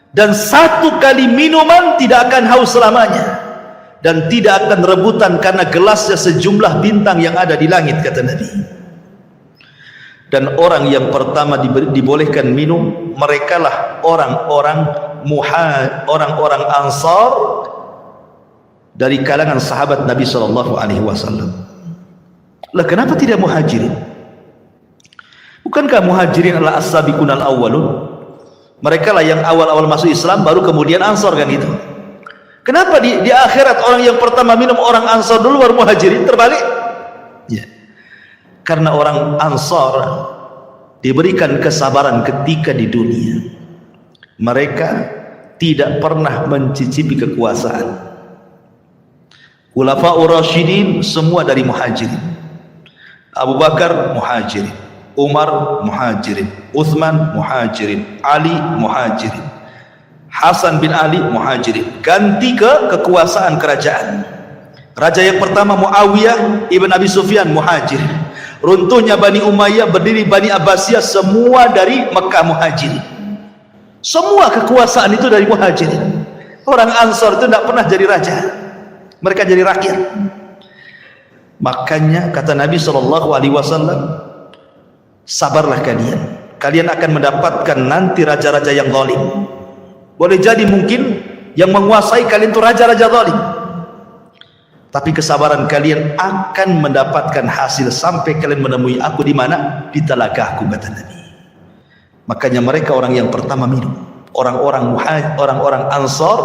Dan satu kali minuman tidak akan haus selamanya. Dan tidak akan rebutan karena gelasnya sejumlah bintang yang ada di langit, kata Nabi. Dan orang yang pertama dibolehkan minum, merekalah orang-orang Ansar dari kalangan sahabat Nabi SAW. Lah kenapa tidak muhajirin? Bukankah muhajirin adalah as-sabiqun al-awwalun? Mereka lah yang awal-awal masuk Islam, baru kemudian Ansar, kan itu. Kenapa di akhirat orang yang pertama minum orang Ansar dulu baru muhajirin? Terbalik ya. Karena orang Ansar diberikan kesabaran ketika di dunia. Mereka tidak pernah mencicipi kekuasaan. Khulafaur Rasyidin semua dari muhajirin. Abu Bakar muhajirin, Umar muhajirin, Uthman muhajirin, Ali muhajirin, Hasan bin Ali muhajirin. Ganti ke kekuasaan kerajaan. Raja yang pertama Muawiyah ibn Abi Sufyan muhajirin. Runtuhnya Bani Umayyah, berdiri Bani Abbasiyah, semua dari Mekah muhajirin. Semua kekuasaan itu dari muhajirin. Orang Ansar itu tidak pernah jadi raja, mereka jadi rakyat. Makanya kata Nabi SAW, sabarlah kalian akan mendapatkan nanti raja-raja yang zalim. Boleh jadi mungkin yang menguasai kalian itu raja-raja zalim, tapi kesabaran kalian akan mendapatkan hasil sampai kalian menemui aku di mana? Di telagaku, kata Nabi. Makanya mereka orang yang pertama minum, orang-orang Ansar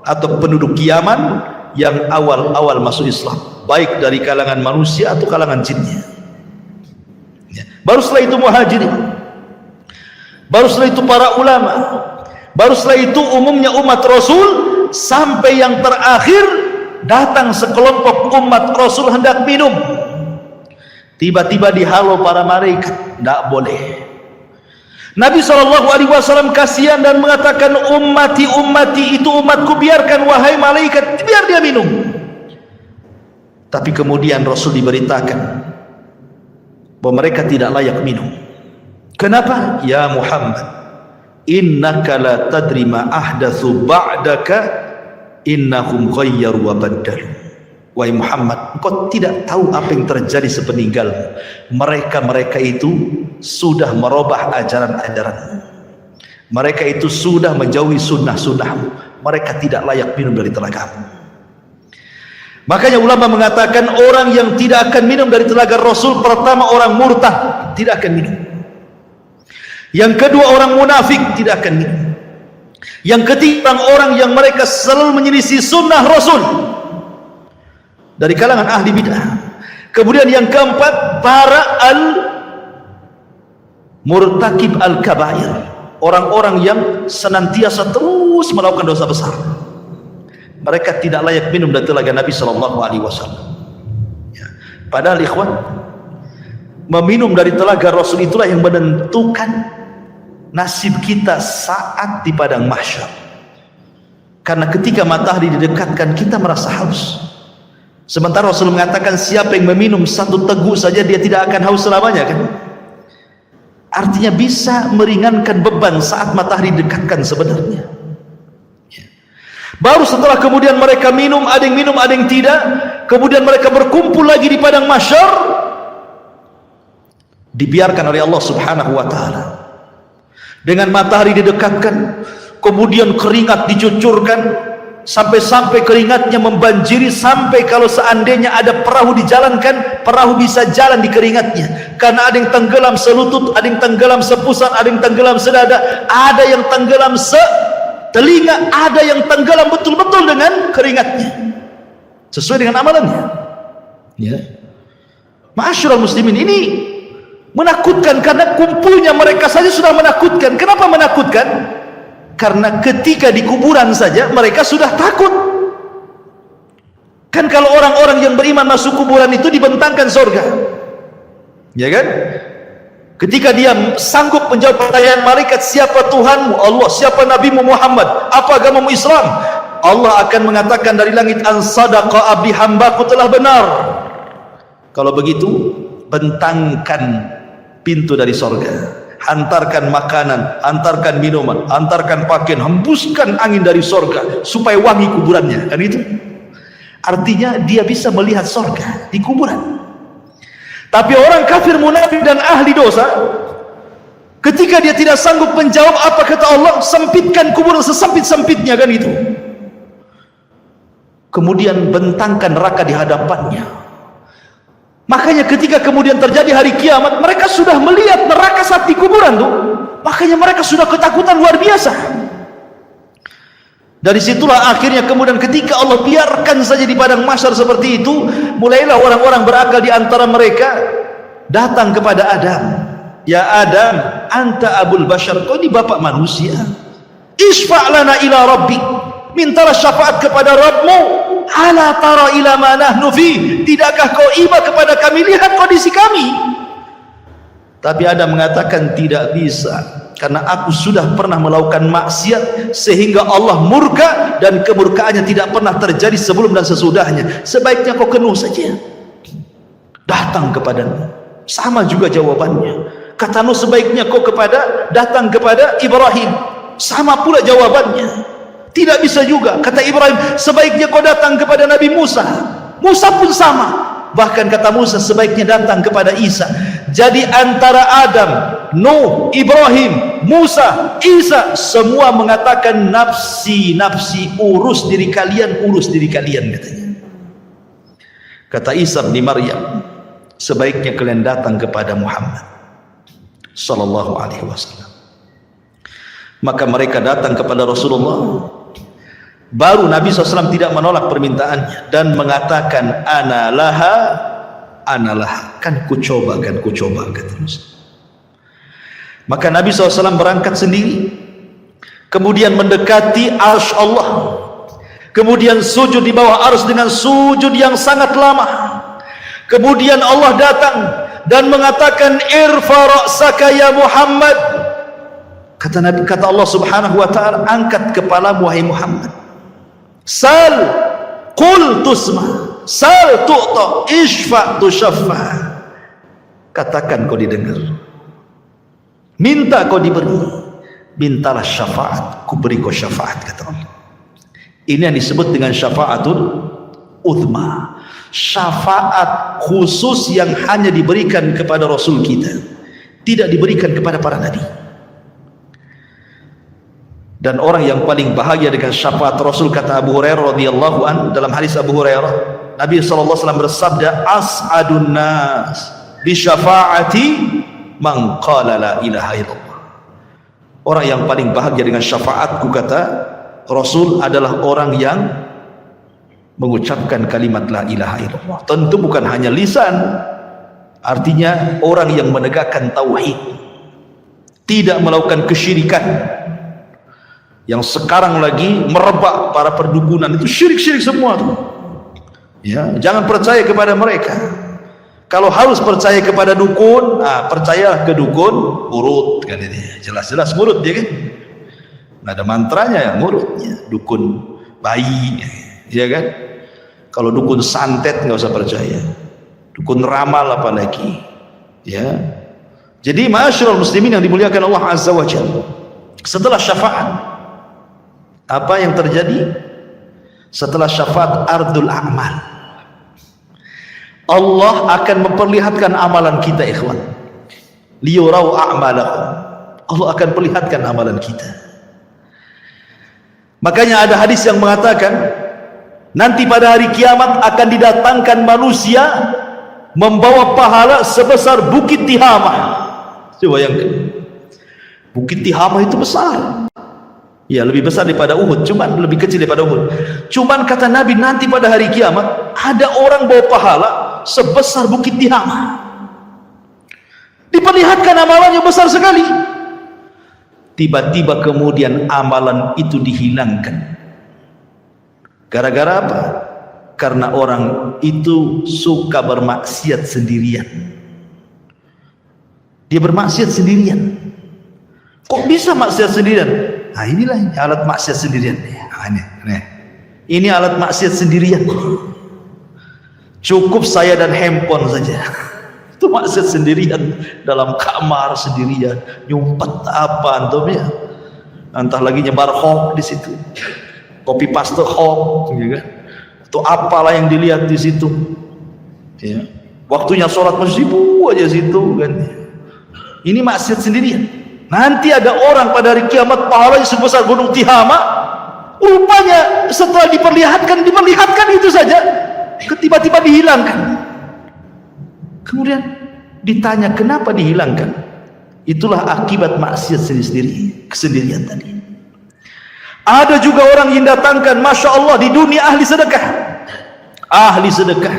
atau penduduk Yaman yang awal-awal masuk Islam, baik dari kalangan manusia atau kalangan jinnya. Baru setelah itu muhajirin, baru setelah itu para ulama, baru setelah itu umumnya umat Rasul, sampai yang terakhir datang sekelompok umat Rasul hendak minum. Tiba-tiba dihalau para malaikat, tidak boleh. Nabi SAW kasihan dan mengatakan, ummati itu umatku, biarkan wahai malaikat, biar dia minum. Tapi kemudian Rasul diberitakan bahwa mereka tidak layak minum. Kenapa? Ya Muhammad, innaka la tadri ma ahdatsu ba'daka innahum ghayyaru wa baddalu. Wahai Muhammad, engkau tidak tahu apa yang terjadi sepeninggalmu. Mereka itu sudah merubah ajaran-ajaranmu. Mereka itu sudah menjauhi sunnah-sunnahmu. Mereka tidak layak minum dari telagamu. Makanya ulama mengatakan orang yang tidak akan minum dari telaga Rasul, pertama orang murtad, tidak akan minum. Yang kedua orang munafik, tidak akan minum. Yang ketiga orang yang mereka selalu menyelisih sunnah Rasul dari kalangan ahli bid'ah. Kemudian yang keempat para murtakib al-kabair, orang-orang yang senantiasa terus melakukan dosa besar. Mereka tidak layak minum dari telaga Nabi sallallahu alaihi wasallam. Ya. Padahal ikhwan, meminum dari telaga Rasul itulah yang menentukan nasib kita saat di padang mahsyar. Karena ketika matahari didekatkan, kita merasa haus. Sementara Rasul mengatakan siapa yang meminum satu teguk saja dia tidak akan haus selamanya, kan? Artinya bisa meringankan beban saat matahari didekatkan sebenarnya. Baru setelah kemudian mereka minum, ada yang minum, ada yang tidak, kemudian mereka berkumpul lagi di padang mahsyar, dibiarkan oleh Allah subhanahu wa ta'ala. Dengan matahari didekatkan, kemudian keringat dicucurkan, sampai-sampai keringatnya membanjiri, sampai kalau seandainya ada perahu dijalankan, perahu bisa jalan di keringatnya. Karena ada yang tenggelam selutut, ada yang tenggelam sepusat, ada yang tenggelam sedada, ada yang tenggelam telinga, ada yang tenggelam betul-betul dengan keringatnya sesuai dengan amalannya. Ya, ma'asyiral muslimin, ini menakutkan karena kumpulnya mereka saja sudah menakutkan. Kenapa menakutkan? Karena ketika di kuburan saja mereka sudah takut. Kan kalau orang-orang yang beriman masuk kuburan itu dibentangkan surga, ya kan? Ketika dia sanggup menjawab pertanyaan malaikat, siapa Tuhanmu? Allah. Siapa Nabimu Muhammad? Apa agamamu? Islam. Allah akan mengatakan dari langit, an sadaqa abdi, hambaku telah benar. Kalau begitu, bentangkan pintu dari sorga, hantarkan makanan, hantarkan minuman, hantarkan pakaian, hembuskan angin dari sorga supaya wangi kuburannya, kan itu? Artinya dia bisa melihat sorga di kuburan. Tapi orang kafir, munafik dan ahli dosa, ketika dia tidak sanggup menjawab apa kata Allah, sempitkan kuburan sesempit-sempitnya, kan itu. Kemudian bentangkan neraka di hadapannya. Makanya ketika kemudian terjadi hari kiamat, mereka sudah melihat neraka saat di kuburan tuh. Makanya mereka sudah ketakutan luar biasa. Dari situlah akhirnya kemudian ketika Allah biarkan saja di padang mahsyar seperti itu, mulailah orang-orang berakal di antara mereka datang kepada Adam. Ya Adam, anta abul bashar, kau ini bapak manusia. Isfa' lana ila rabbik, mintalah syafaat kepada Rabbmu. Ala tara ila ma nahnu fi, tidakkah kau iba kepada kami, lihat kondisi kami. Tapi Adam mengatakan tidak bisa, karena aku sudah pernah melakukan maksiat sehingga Allah murka, dan kemurkaannya tidak pernah terjadi sebelum dan sesudahnya. Sebaiknya kau kenuh saja, datang kepadanya. Sama juga jawabannya. Kata Nuh, sebaiknya kau datang kepada Ibrahim. Sama pula jawabannya. Tidak bisa juga. Kata Ibrahim, sebaiknya kau datang kepada Nabi Musa. Musa pun sama. Bahkan kata Musa, sebaiknya datang kepada Isa. Jadi antara Adam, Nuh, Ibrahim, Musa, Isa, semua mengatakan nafsi, nafsi, urus diri kalian, katanya. Kata Isa bin Maryam, sebaiknya kalian datang kepada Muhammad sallallahu alaihi wasallam. Maka mereka datang kepada Rasulullah. Baru Nabi SAW tidak menolak permintaannya dan mengatakan ana laha, kan ku coba, kata Rasul. Maka Nabi SAW berangkat sendiri, kemudian mendekati arsy Allah, kemudian sujud di bawah arsy dengan sujud yang sangat lama. Kemudian Allah datang dan mengatakan irfa ra'saka ya Muhammad. Kata Allah Subhanahu wa ta'ala, angkat kepalamu wahai Muhammad. Sal qul tusma, sal tu'ta, ishfa tushaffa. Katakan kau didengar, minta kau diberi, mintalah syafaat, ku beri kau syafaat, kata Allah. Ini yang disebut dengan syafaatul uzma, syafaat khusus yang hanya diberikan kepada Rasul kita, tidak diberikan kepada para nabi. Dan orang yang paling bahagia dengan syafaat Rasul, kata Abu Hurairah radhiyallahu anhu dalam hadis Abu Hurairah, Nabi SAW bersabda, as'adun nas bi syafaati man qala la ilaha illallah. Orang yang paling bahagia dengan syafaatku, kata Rasul, adalah orang yang mengucapkan kalimat la ilaha illallah. Tentu bukan hanya lisan, artinya orang yang menegakkan tauhid, tidak melakukan kesyirikan. Yang sekarang lagi merebak para perdukunan itu syirik-syirik semua tuh. Ya, jangan percaya kepada mereka. Kalau harus percaya kepada dukun, percaya ke dukun urut, kan ini jelas-jelas ngurut dia kan. Nggak ada mantranya ya ngurutnya. Dukun bayi, ya kan. Kalau dukun santet nggak usah percaya. Dukun ramal apalagi, ya. Jadi ma'asyiral muslimin yang dimuliakan Allah Azza wa Jalla, setelah syafaat, apa yang terjadi? Setelah syafaat ardul a'mal, Allah akan memperlihatkan amalan kita, ikhwan. Liyurau a'malahum. Allah akan perlihatkan amalan kita. Makanya ada hadis yang mengatakan, nanti pada hari kiamat akan didatangkan manusia membawa pahala sebesar Bukit Tihamah. Coba bayangkan, Bukit Tihamah itu besar. Ya, lebih besar daripada Uhud, cuman lebih kecil daripada Uhud. Cuman kata Nabi, nanti pada hari kiamat ada orang bawa pahala sebesar Bukit Tihamah. Diperlihatkan amalannya besar sekali. Tiba-tiba kemudian amalan itu dihilangkan. Gara-gara apa? Karena orang itu suka bermaksiat sendirian. Dia bermaksiat sendirian. Kok bisa maksiat sendirian? Nah, inilah alat maksiat sendirian. Ini alat maksiat sendirian. Cukup saya dan handphone saja. Itu maksiat sendirian, dalam kamar sendirian, nyumpet apa antum ya. Entah lagi nyebar hoax di situ. Copy paste hoax, ya kan? Atau apalah yang dilihat di situ. Ya. Waktunya sholat masjid aja situ kan. Ini maksiat sendirian. Nanti ada orang pada hari kiamat pahalanya sebesar gunung Tihamah. Rupanya setelah diperlihatkan itu saja, tiba-tiba dihilangkan. Kemudian ditanya kenapa dihilangkan? Itulah akibat maksiat sendiri, kesendirian tadi. Ada juga orang yang datangkan, masya Allah, di dunia ahli sedekah. Ahli sedekah.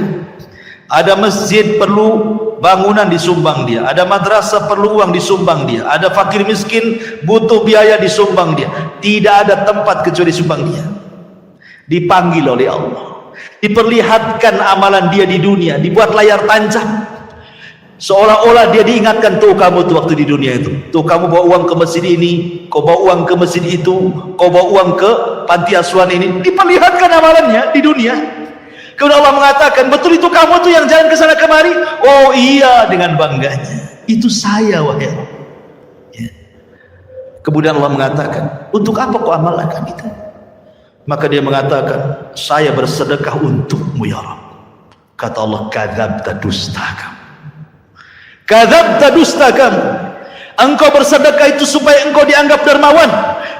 Ada masjid perlu bangunan disumbang dia, ada madrasah perlu uang disumbang dia, ada fakir miskin butuh biaya disumbang dia. Tidak ada tempat kecuali sumbang dia. Dipanggil oleh Allah, diperlihatkan amalan dia di dunia, dibuat layar tancap, seolah-olah dia diingatkan, tuh kamu tuh waktu di dunia itu, tuh kamu bawa uang ke masjid ini, kau bawa uang ke masjid itu, kau bawa uang ke panti asuhan ini. Diperlihatkan amalannya di dunia. Kemudian Allah mengatakan, betul itu kamu tuh yang jalan ke sana kemari? Oh iya, dengan bangganya. Itu saya, wahai Allah. Ya. Kemudian Allah mengatakan, untuk apa kau amalkan itu? Maka dia mengatakan, saya bersedekah untukmu ya Rabb. Kata Allah, kadzabta, dusta kamu. Kadzabta, dusta kamu. Engkau bersedekah itu supaya engkau dianggap dermawan.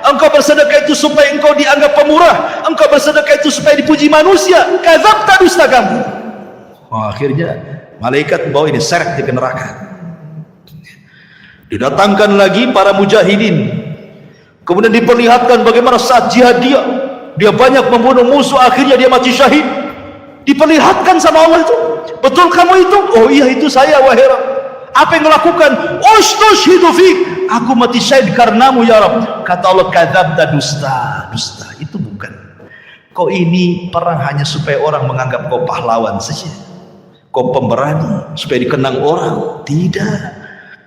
Engkau bersedekah itu supaya engkau dianggap pemurah. Engkau bersedekah itu supaya dipuji manusia. Kadzabta, dusta kamu. Akhirnya malaikat bawa ini seret ke neraka. Didatangkan lagi para mujahidin. Kemudian diperlihatkan bagaimana saat jihad dia banyak membunuh musuh, akhirnya dia mati syahid. Diperlihatkan sama Allah itu, betul kamu itu? Oh iya, itu saya, wahai Rabb. Apa yang melakukan? Ustushhidu fik, aku mati syahid karenamu ya Rabb. Kata Allah, kadzabta, dusta. Itu bukan. Kau ini perang hanya supaya orang menganggap kau pahlawan saja, kau pemberani supaya dikenang orang. Tidak.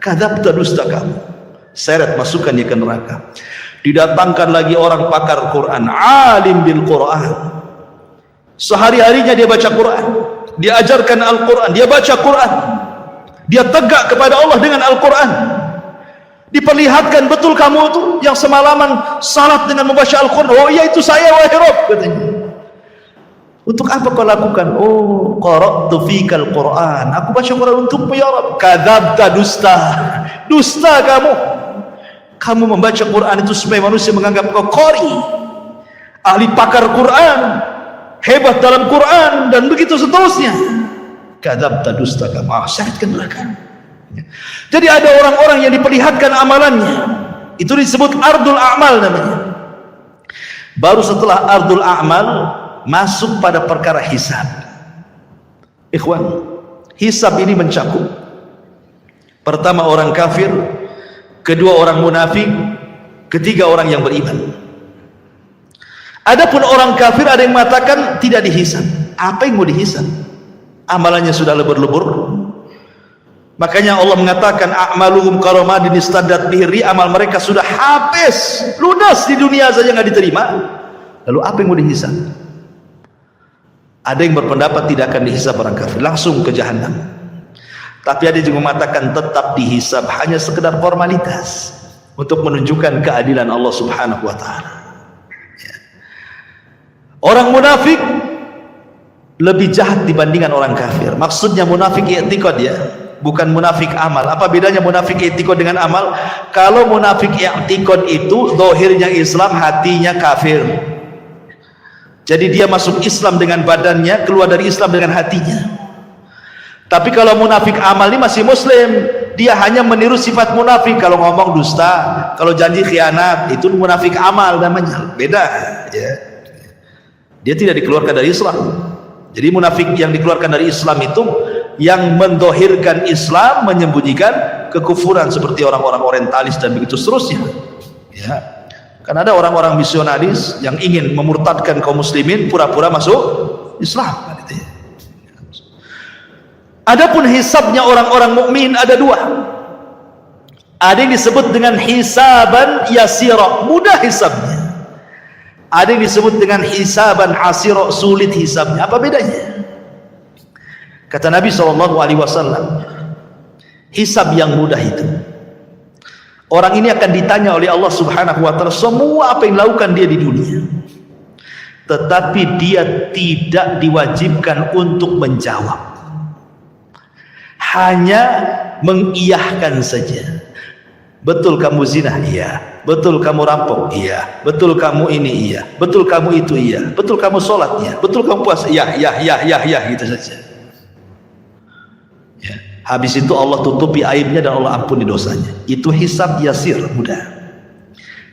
Kadzabta, dusta kamu. Seret, masukkan dia ke neraka. Didatangkan lagi orang pakar Quran, alim bil Quran. Sehari-harinya dia baca Quran, dia ajarkan Al-Quran, dia baca Quran, dia tegak kepada Allah dengan Al-Quran. Diperlihatkan, betul kamu itu yang semalaman salat dengan membaca Al-Quran? Oh iya, itu saya, wahai Rabb, katanya. Untuk apa kau lakukan? Oh, qara'tu fikal Quran, aku baca Quran untukmu ya Rabb. Kadzabta, dusta kamu membaca Quran itu supaya manusia menganggap kau qari, ahli pakar Quran. hebat dalam Quran, dan begitu seterusnya. Kadzabta, dusta kamu, syahidkan neraka. Jadi ada orang-orang yang diperlihatkan amalannya, itu disebut ardul a'mal namanya. Baru setelah ardul a'mal masuk pada perkara hisab. Ikhwan, hisab ini mencakup pertama orang kafir, kedua orang munafik, ketiga orang yang beriman. Adapun orang kafir ada yang mengatakan tidak dihisab. Apa yang mau dihisab? Amalannya sudah lebur-lebur. Makanya Allah mengatakan a'maluhum karamadin istaddat bihi, amal mereka sudah habis, lunas di dunia saja nggak diterima. Lalu apa yang mau dihisab? Ada yang berpendapat tidak akan dihisab orang kafir, langsung ke jahanam. Tapi ada juga mengatakan tetap dihisab, hanya sekedar formalitas untuk menunjukkan keadilan Allah Subhanahu wa taala. Orang munafik lebih jahat dibandingkan orang kafir. Maksudnya munafik i'tiqad ya, bukan munafik amal. Apa bedanya munafik i'tiqad dengan amal? Kalau munafik i'tiqad itu zahirnya Islam, hatinya kafir. Jadi dia masuk Islam dengan badannya, keluar dari Islam dengan hatinya. Tapi kalau munafik amal ini masih muslim, dia hanya meniru sifat munafik. Kalau ngomong dusta, kalau janji khianat, itu munafik amal namanya. Beda ya. Dia tidak dikeluarkan dari Islam. Jadi munafik yang dikeluarkan dari Islam itu yang mendohirkan Islam, menyembunyikan kekufuran, seperti orang-orang orientalis dan begitu seterusnya ya. Kan ada orang-orang misionaris yang ingin memurtadkan kaum muslimin, pura-pura masuk Islam. Adapun hisabnya orang-orang mukmin ada dua. Ada yang disebut dengan hisaban yasira, mudah hisabnya. Ada yang disebut dengan hisaban asira, sulit hisabnya. Apa bedanya? Kata Nabi SAW, hisab yang mudah itu, orang ini akan ditanya oleh Allah Subhanahu wa taala semua apa yang dilakukan dia di dunia, tetapi dia tidak diwajibkan untuk menjawab, hanya mengiyahkan saja. Betul kamu zina? Iya. Betul kamu rampok? Iya. Betul kamu ini? Iya. Betul kamu itu? Iya. Betul kamu sholat? Iya. Betul kamu puasa? Iya, ya, gitu saja ya. Habis itu Allah tutupi aibnya dan Allah ampuni dosanya. Itu hisab yasir, mudah.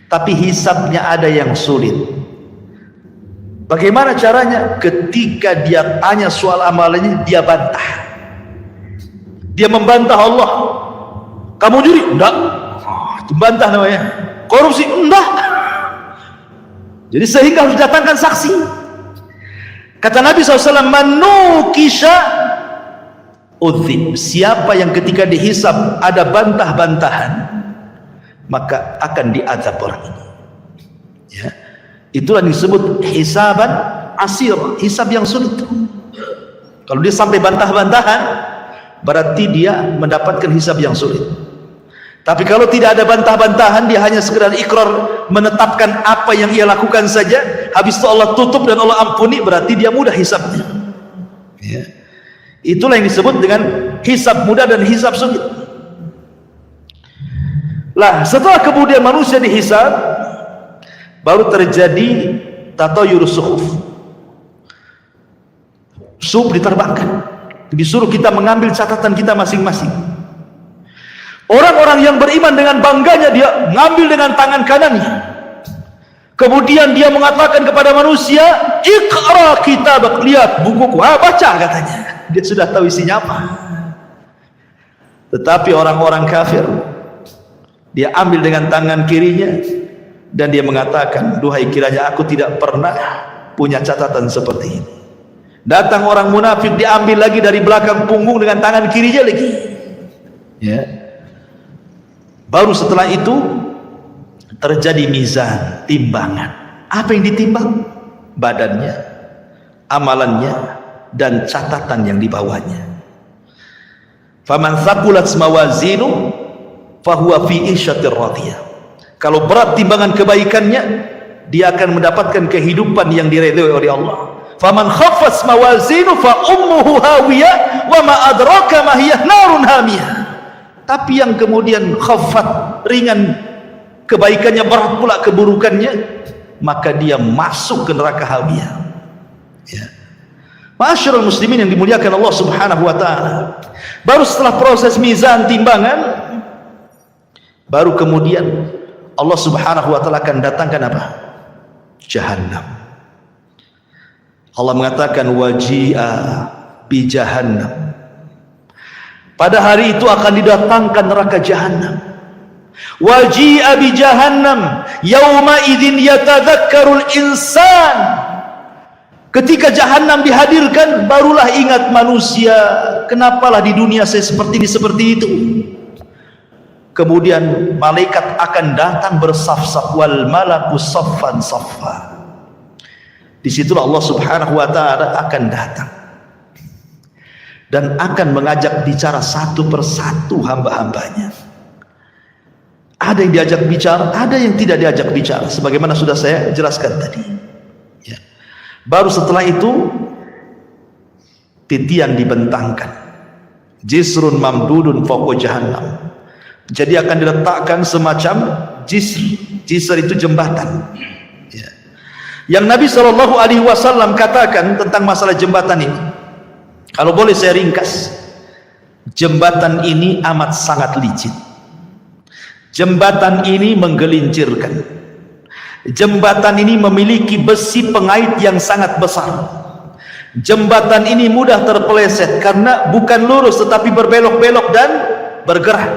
Tapi hisabnya ada yang sulit. Bagaimana caranya? Ketika dia tanya soal amalannya, dia bantah. Dia membantah Allah. Kamu juri? Enggak. Itu bantah namanya. Korupsi? Enggak. Jadi sehingga harus datangkan saksi. Kata Nabi SAW, manukisha udzib. Siapa yang ketika dihisab ada bantah-bantahan, maka akan diazab orang ini ya. Itulah yang disebut hisaban asir, hisab yang sulit. Kalau dia sampai bantah-bantahan, berarti dia mendapatkan hisab yang sulit. Tapi kalau tidak ada bantah-bantahan, dia hanya sekedar ikrar, menetapkan apa yang ia lakukan saja, habis itu Allah tutup dan Allah ampuni, berarti dia mudah hisabnya ya. Itulah yang disebut dengan hisab mudah dan hisab sulit. Lah setelah kemudian manusia dihisab, baru terjadi tatayurus suhuf. Suhuf diterbangkan, disuruh kita mengambil catatan kita masing-masing. Orang-orang yang beriman dengan bangganya dia mengambil dengan tangan kanannya. Kemudian dia mengatakan kepada manusia, "Iqra kitabak," lihat bukuku, baca katanya. Dia sudah tahu isinya apa. Tetapi orang-orang kafir, dia ambil dengan tangan kirinya dan dia mengatakan, "Duhai kiranya aku tidak pernah punya catatan seperti ini." Datang orang munafik, diambil lagi dari belakang punggung dengan tangan kirinya lagi ya. Baru setelah itu terjadi mizan, timbangan. Apa yang ditimbang? Badannya, amalannya, dan catatan yang dibawanya. Faman thaqulat mawazinu fahuwa fi isyatir radiyah. Kalau berat timbangan kebaikannya, dia akan mendapatkan kehidupan yang diridhoi oleh Allah. Faman khaffat mawazinu fa ummuhu hawiyah wa ma adraka ma hiya narun hamiyah. Tapi yang kemudian khafat, ringan kebaikannya, berat pula keburukannya, maka dia masuk ke neraka hawiyah. Ya. Ma'asyiral muslimin yang dimuliakan Allah Subhanahu wa taala. Baru setelah proses mizan timbangan, baru kemudian Allah Subhanahu wa taala akan datangkan apa? Jahannam. Allah mengatakan waji'a bi jahannam. Pada hari itu akan didatangkan neraka jahannam. Waji'a bi jahannam yauma idzin yatadzakkarul insan. Ketika jahannam dihadirkan, barulah ingat manusia, kenapalah di dunia saya seperti itu. Kemudian malaikat akan datang bersaf-saf, wal malaku saffan saffa. Disitulah Allah Subhanahu wa taala akan datang dan akan mengajak bicara satu persatu hamba-hambanya. Ada yang diajak bicara, ada yang tidak diajak bicara, sebagaimana sudah saya jelaskan tadi. Ya. Baru setelah itu titian dibentangkan, jisrun mamdudun fawqa jahannam. Jadi akan diletakkan semacam jisr itu jembatan. Ya. Yang Nabi SAW katakan tentang masalah jembatan ini, kalau boleh saya ringkas, jembatan ini amat sangat licin. Jembatan ini menggelincirkan. Jembatan ini memiliki besi pengait yang sangat besar. Jembatan ini mudah terpeleset karena bukan lurus tetapi berbelok-belok dan bergerak.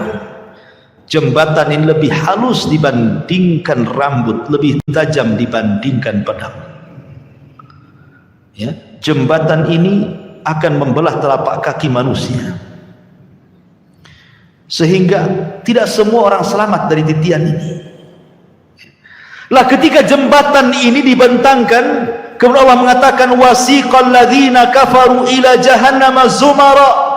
Jembatan ini lebih halus dibandingkan rambut, lebih tajam dibandingkan pedang. Ya, jembatan ini akan membelah telapak kaki manusia, sehingga tidak semua orang selamat dari titian ini. Lah ketika jembatan ini dibentangkan, kemudian Allah mengatakan wasiqal ladzina kafaru ila jahannama zumara.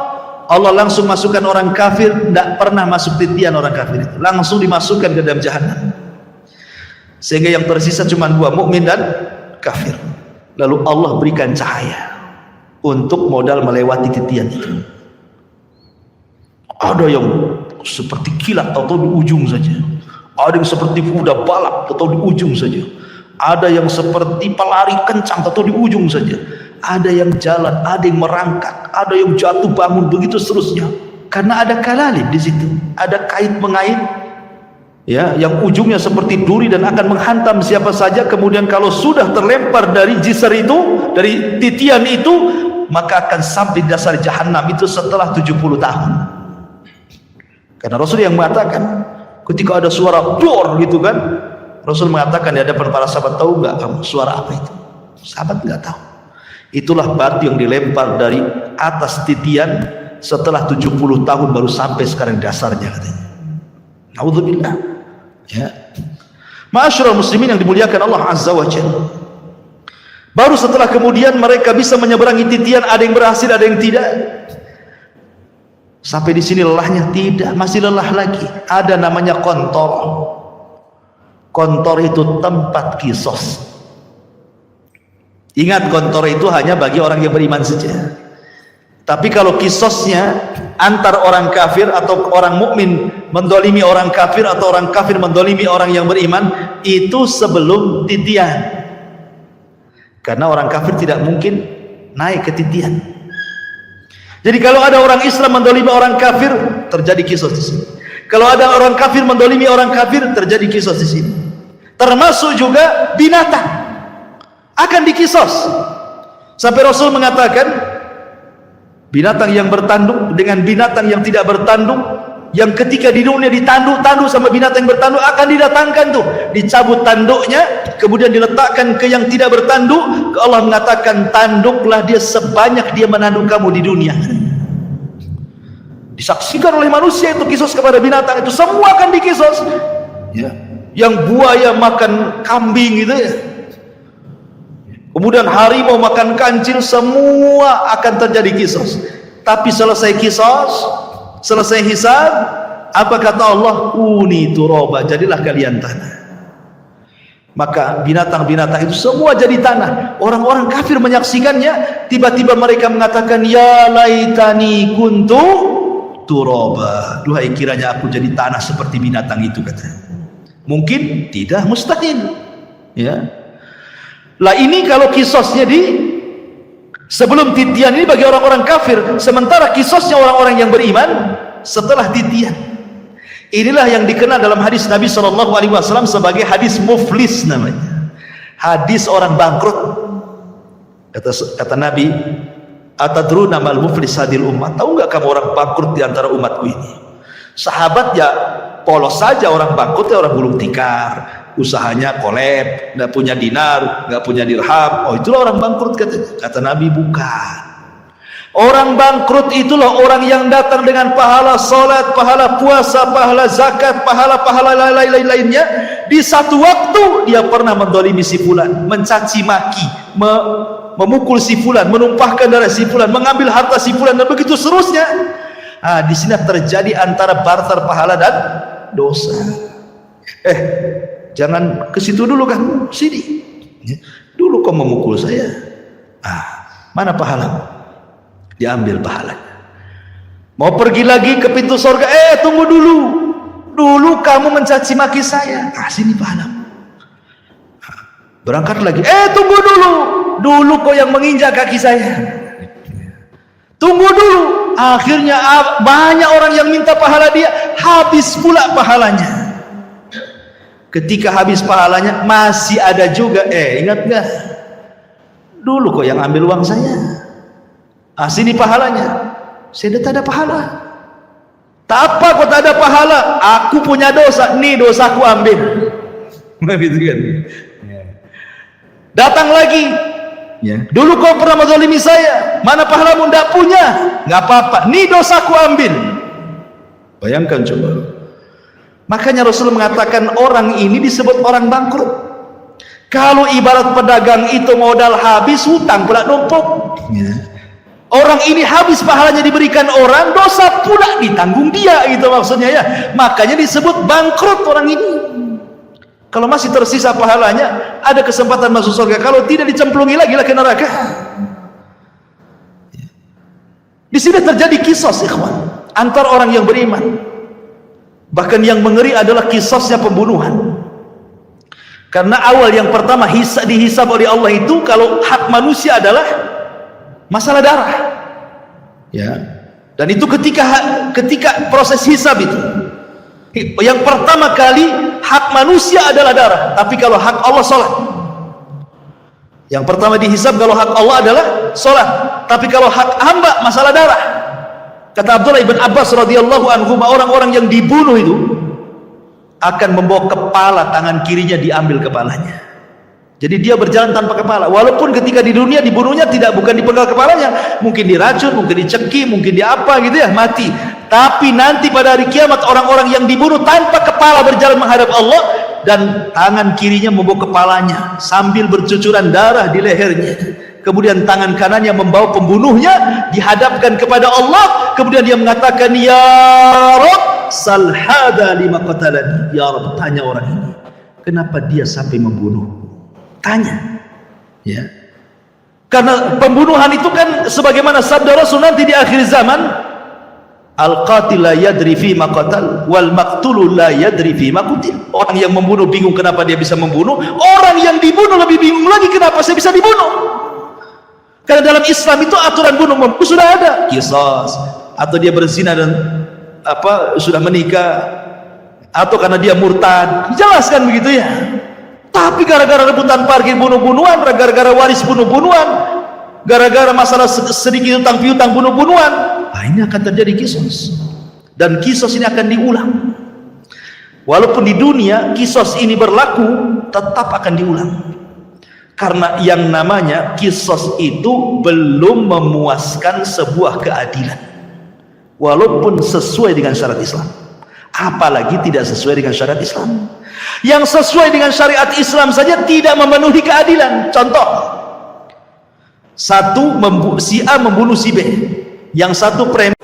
Allah langsung masukkan orang kafir, tidak pernah masuk titian orang kafir itu, langsung dimasukkan ke dalam jahannam. Sehingga yang tersisa cuma dua, mukmin dan kafir. Lalu Allah berikan cahaya untuk modal melewati titian itu. Ada yang seperti kilat atau di ujung saja. Ada yang seperti kuda balap atau di ujung saja. Ada yang seperti pelari kencang atau di ujung saja. Ada yang jalan, ada yang merangkak, ada yang jatuh bangun, begitu seterusnya. Karena ada kalalib di situ, ada kait mengait, ya, yang ujungnya seperti duri dan akan menghantam siapa saja. Kemudian kalau sudah terlempar dari jisr itu, dari titian itu, maka akan sampai di dasar jahannam itu setelah 70 tahun. Karena Rasul yang mengatakan, ketika ada suara dor gitu kan, Rasul mengatakan di hadapan para sahabat, tahu nggak kamu suara apa itu? Sahabat nggak tahu. Itulah batu yang dilempar dari atas titian setelah 70 tahun baru sampai sekarang dasarnya katanya. Naudzubillah. Ya. Ma'asyiral muslimin yang dimuliakan Allah Azza wa Jalla. Baru setelah kemudian mereka bisa menyeberangi titian, ada yang berhasil, ada yang tidak. Sampai di sini lelahnya? Tidak, masih lelah lagi. Ada namanya kontor. Kontor itu tempat kisos. Ingat, kontor itu hanya bagi orang yang beriman saja. Tapi kalau kisosnya antar orang kafir atau orang mukmin mendolimi orang kafir atau orang kafir mendolimi orang yang beriman, itu sebelum titian. Karena orang kafir tidak mungkin naik ke titian. Jadi kalau ada orang Islam mendolimi orang kafir, terjadi kisos di sini. Kalau ada orang kafir mendolimi orang kafir, terjadi kisos di sini. Termasuk juga binatang akan dikisos. Sampai Rasul mengatakan, binatang yang bertanduk dengan binatang yang tidak bertanduk, yang ketika di dunia ditanduk sama binatang yang bertanduk, akan didatangkan tuh, dicabut tanduknya, kemudian diletakkan ke yang tidak bertanduk. Allah mengatakan, tanduklah dia sebanyak dia menanduk kamu di dunia. Disaksikan oleh manusia itu kisos kepada binatang itu, semua akan dikisos. Ya. Yang buaya makan kambing gitu ya, kemudian harimau makan kancil, semua akan terjadi kisos. Tapi selesai kisos, selesai hisab, apa kata Allah? Uni turoba, jadilah kalian tanah. Maka binatang-binatang itu semua jadi tanah. Orang-orang kafir menyaksikannya, tiba-tiba mereka mengatakan, ya laitani kuntu turoba, duhai kiranya aku jadi tanah seperti binatang itu, katanya. Mungkin tidak, mustahil. Ya. Lah ini kalau kisosnya Sebelum titian ini bagi orang-orang kafir, sementara kisosnya orang-orang yang beriman setelah titian. Inilah yang dikenal dalam hadis Nabi SAW sebagai hadis muflis namanya. Hadis orang bangkrut. Kata Nabi, atadruna mal muflis hadil ummah? Tahu nggak kamu orang bangkrut di antara umatku ini? Sahabat ya polos saja, orang bangkrut ya orang gulung tikar, usahanya kolab, nggak punya dinar, nggak punya dirham. Oh, itulah orang bangkrut, kata Nabi. Bukan. Orang bangkrut itulah orang yang datang dengan pahala salat, pahala puasa, pahala zakat, pahala-pahala lain-lainnya. Di satu waktu dia pernah mendolimi si fulan, mencaci maki, memukul si fulan, menumpahkan darah si fulan, mengambil harta si fulan, dan begitu seterusnya. Di sini terjadi antara barter pahala dan dosa. Jangan ke situ dulu kan, sini. Dulu kau memukul saya. Mana pahala? Diambil pahalanya. Mau pergi lagi ke pintu surga, tunggu dulu. Dulu kamu mencaci maki saya. Sini pahalamu. Berangkat lagi, tunggu dulu. Dulu kau yang menginjak kaki saya. Tunggu dulu. Akhirnya banyak orang yang minta pahala dia, habis pula pahalanya. Ketika habis pahalanya, masih ada juga. Ingat nggak? Dulu kau yang ambil uang saya. Sini pahalanya. Saya tak ada pahala. Tak apa kau tak ada pahala, aku punya dosa. Nih dosaku ambil. Begitu kan? Datang lagi. Dulu kau pernah menzalimi saya. Mana pahalamu? Tidak punya. Nggak apa-apa. Nih dosaku ambil. Bayangkan coba. Makanya Rasul mengatakan orang ini disebut orang bangkrut. Kalau ibarat pedagang itu modal habis, hutang pula numpuk. Orang ini habis pahalanya diberikan orang, dosa pula ditanggung dia, gitu maksudnya ya. Makanya disebut bangkrut orang ini. Kalau masih tersisa pahalanya, ada kesempatan masuk surga. Kalau tidak, dicemplungi lagi ke neraka. Di sini terjadi kisos, ikhwan, antar orang yang beriman. Bahkan yang mengeri adalah kisosnya pembunuhan. Karena awal yang pertama dihisab oleh Allah itu, kalau hak manusia adalah masalah darah, dan itu ketika proses hisab itu, yang pertama kali hak manusia adalah darah. Tapi kalau hak Allah sholat, yang pertama dihisab kalau hak Allah adalah sholat. Tapi kalau hak hamba masalah darah. Kata Abdullah ibn Abbas radhiyallahu anhu, orang-orang yang dibunuh itu akan membawa kepala, tangan kirinya diambil kepalanya. Jadi dia berjalan tanpa kepala. Walaupun ketika di dunia dibunuhnya bukan dipenggal kepalanya, mungkin diracun, mungkin dicekik, mungkin diapa gitu ya, mati. Tapi nanti pada hari kiamat orang-orang yang dibunuh tanpa kepala berjalan menghadap Allah, dan tangan kirinya membawa kepalanya sambil bercucuran darah di lehernya. Kemudian tangan kanannya membawa pembunuhnya dihadapkan kepada Allah. Kemudian dia mengatakan, ya Rabb, sal hada lima qatalani. Ya Rabb, tanya orang ini, kenapa dia sampai membunuh? Tanya, karena pembunuhan itu kan sebagaimana sabda Rasul nanti di akhir zaman, al-qatil la yadri fi ma qatal wal maqtul la yadri fi ma qutil. Orang yang membunuh bingung kenapa dia bisa membunuh, orang yang dibunuh lebih bingung lagi kenapa saya bisa dibunuh. Karena dalam Islam itu aturan bunuh membunuh sudah ada, qisas, atau dia berzina dan sudah menikah, atau karena dia murtad, dijelaskan begitu ya. Tapi gara-gara rebutan parkir bunuh-bunuhan, gara-gara waris bunuh-bunuhan, gara-gara masalah sedikit utang piutang bunuh-bunuhan, ini akan terjadi kisos. Dan kisos ini akan diulang. Walaupun di dunia kisos ini berlaku, tetap akan diulang. Karena yang namanya kisos itu belum memuaskan sebuah keadilan. Walaupun sesuai dengan syariat Islam. Apalagi tidak sesuai dengan syariat Islam. Yang sesuai dengan syariat Islam saja tidak memenuhi keadilan. Contoh, si A membunuh si B, yang satu preman.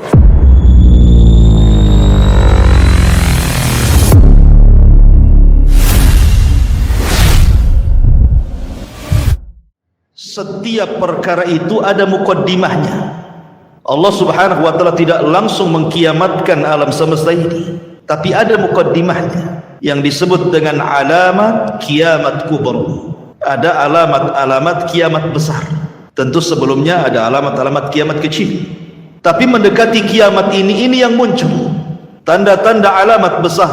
Setiap perkara itu ada muqaddimahnya. Allah subhanahu wa ta'ala tidak langsung mengkiamatkan alam semesta ini, tapi ada muqaddimahnya yang disebut dengan alamat kiamat kubra. Ada alamat-alamat kiamat besar. Tentu sebelumnya ada alamat-alamat kiamat kecil, tapi mendekati kiamat ini yang muncul tanda-tanda alamat besar,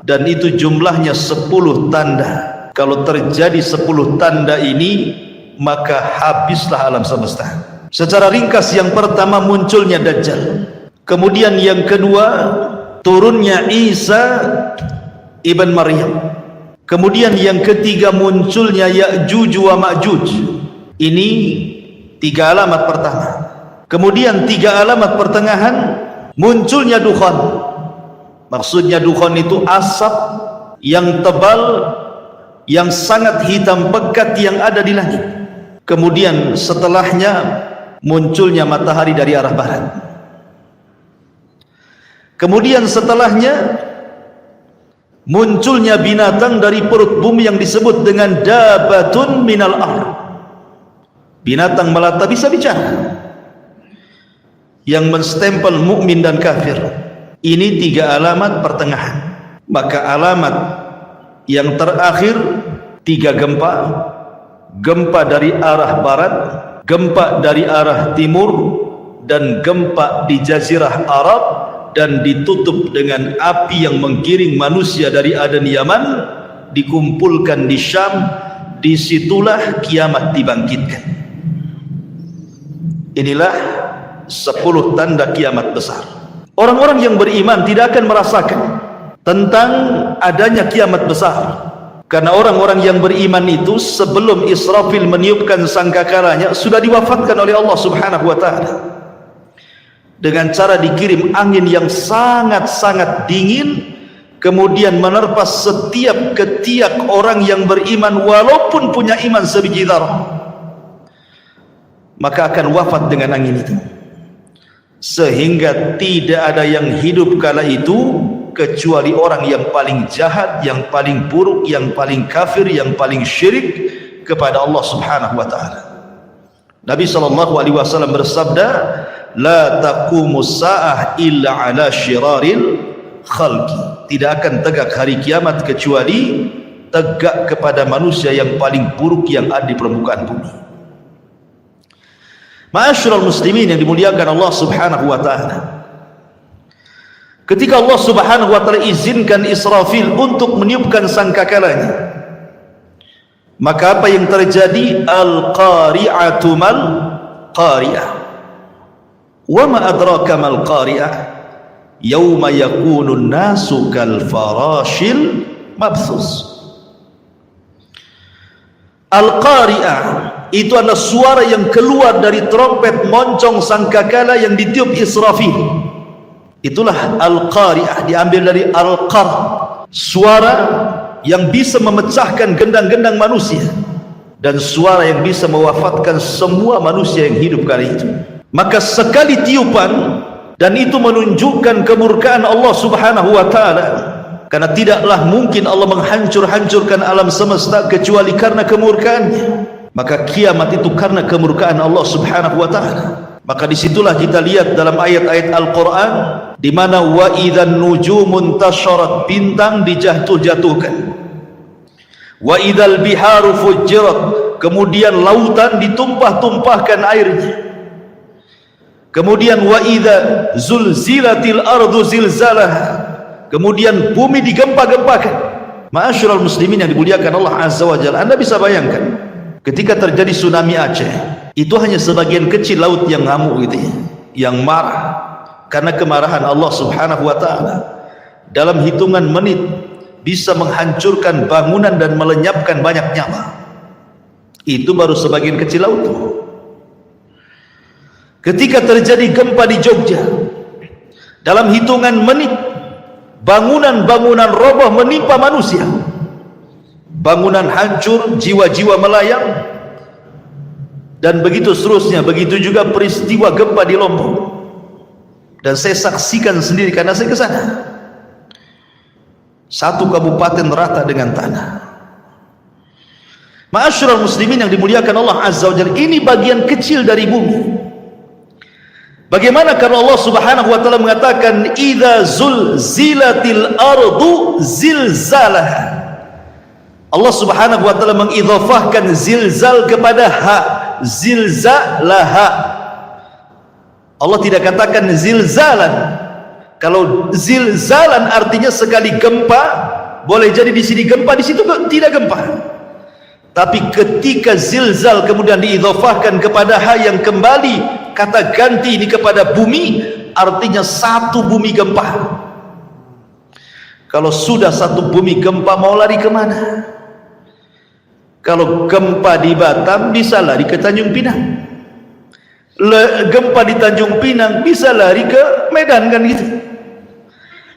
dan itu jumlahnya 10 tanda. Kalau terjadi 10 tanda ini, maka habislah alam semesta. Secara ringkas, yang pertama munculnya Dajjal, kemudian yang kedua turunnya Isa ibn Maryam, kemudian yang ketiga munculnya Ya'juj wa Ma'juj. Ini 3 alamat pertama. Kemudian 3 alamat pertengahan, munculnya dukhan. Maksudnya dukhan itu asap yang tebal, yang sangat hitam pekat yang ada di langit. Kemudian setelahnya munculnya matahari dari arah barat. Kemudian setelahnya munculnya binatang dari perut bumi yang disebut dengan dabatun minal ard. Binatang melata bisa bicara, yang menstempel mukmin dan kafir. Ini 3 alamat pertengahan. Maka alamat yang terakhir 3 gempa. Gempa dari arah barat, gempa dari arah timur, dan gempa di Jazirah Arab, dan ditutup dengan api yang menggiring manusia dari Aden Yaman, dikumpulkan di Syam. Disitulah kiamat dibangkitkan. Inilah 10 tanda kiamat besar. Orang-orang yang beriman tidak akan merasakan tentang adanya kiamat besar, karena orang-orang yang beriman itu sebelum Israfil meniupkan sangkakalanya sudah diwafatkan oleh Allah Subhanahu wa ta'ala dengan cara dikirim angin yang sangat-sangat dingin, kemudian menerpa setiap ketiak orang yang beriman walaupun punya iman sebiji zarah, maka akan wafat dengan angin itu. Sehingga tidak ada yang hidup kala itu kecuali orang yang paling jahat, yang paling buruk, yang paling kafir, yang paling syirik kepada Allah Subhanahu wa ta'ala. Nabi SAW bersabda, la taqumus sa'ah illa ala syiraril khalqi. Tidak akan tegak hari kiamat kecuali tegak kepada manusia yang paling buruk yang ada di permukaan bumi. Ma'asyiral muslimin yang dimuliakan Allah Subhanahu wa ta'ala, ketika Allah Subhanahu wa ta'ala izinkan Israfil untuk meniupkan sangkakalanya, maka apa yang terjadi? Al-qari'atu mal qari'ah. Wa ma adraka mal qari'ah? Yauma yakunun nasu kal farashil mabthus. Al-qari'ah itu adalah suara yang keluar dari trompet moncong sangkakala yang ditiup Israfil. Itulah al-qari'ah, diambil dari al-qar, suara yang bisa memecahkan gendang-gendang manusia, dan suara yang bisa mewafatkan semua manusia yang hidup kali itu. Maka sekali tiupan, dan itu menunjukkan kemurkaan Allah Subhanahu wa ta'ala, karena tidaklah mungkin Allah menghancur-hancurkan alam semesta kecuali karena kemurkaannya. Maka kiamat itu karena kemurkaan Allah Subhanahu wa ta'ala. Maka disitulah kita lihat dalam ayat-ayat Al-Quran, di mana wa idzan nujumun tasharat, bintang dijatuh-jatuhkan, wa idzal biharu fujirat, kemudian lautan ditumpah-tumpahkan airnya, kemudian wa idza zulzilatil ardu zilzalaha, kemudian bumi digempa-gempakan. Ma'asyiral muslimin yang dimuliakan Allah Azza wa Jalla, Anda bisa bayangkan ketika terjadi tsunami Aceh, itu hanya sebagian kecil laut yang ngamuk gitu ya, yang marah karena kemarahan Allah Subhanahu wa ta'ala. Dalam hitungan menit bisa menghancurkan bangunan dan melenyapkan banyak nyawa. Itu baru sebagian kecil laut. Ketika terjadi gempa di Jogja, dalam hitungan menit bangunan-bangunan roboh menimpa manusia, bangunan hancur, jiwa-jiwa melayang, dan begitu seterusnya. Begitu juga peristiwa gempa di Lombok, dan saya saksikan sendiri karena saya ke sana. Satu kabupaten rata dengan tanah. Ma'asyiral muslimin yang dimuliakan Allah Azza wa Jalla, ini bagian kecil dari bumi. Bagaimana karena Allah Subhanahu wa ta'ala mengatakan idza zulzilatil ardu zilzalaha. Allah Subhanahu wa ta'ala mengidhafahkan zilzal kepada ha, zilzalaha. Allah tidak katakan zilzalan. Kalau zilzalan artinya sekali gempa, boleh jadi di sini gempa, di situ tidak gempa. Tapi ketika zilzal kemudian diidhafahkan kepada ha yang kembali kata ganti ini kepada bumi, artinya satu bumi gempa. Kalau sudah satu bumi gempa, mau lari kemana? Kalau gempa di Batam bisa lari ke Tanjung Pinang, gempa di Tanjung Pinang bisa lari ke Medan, kan gitu.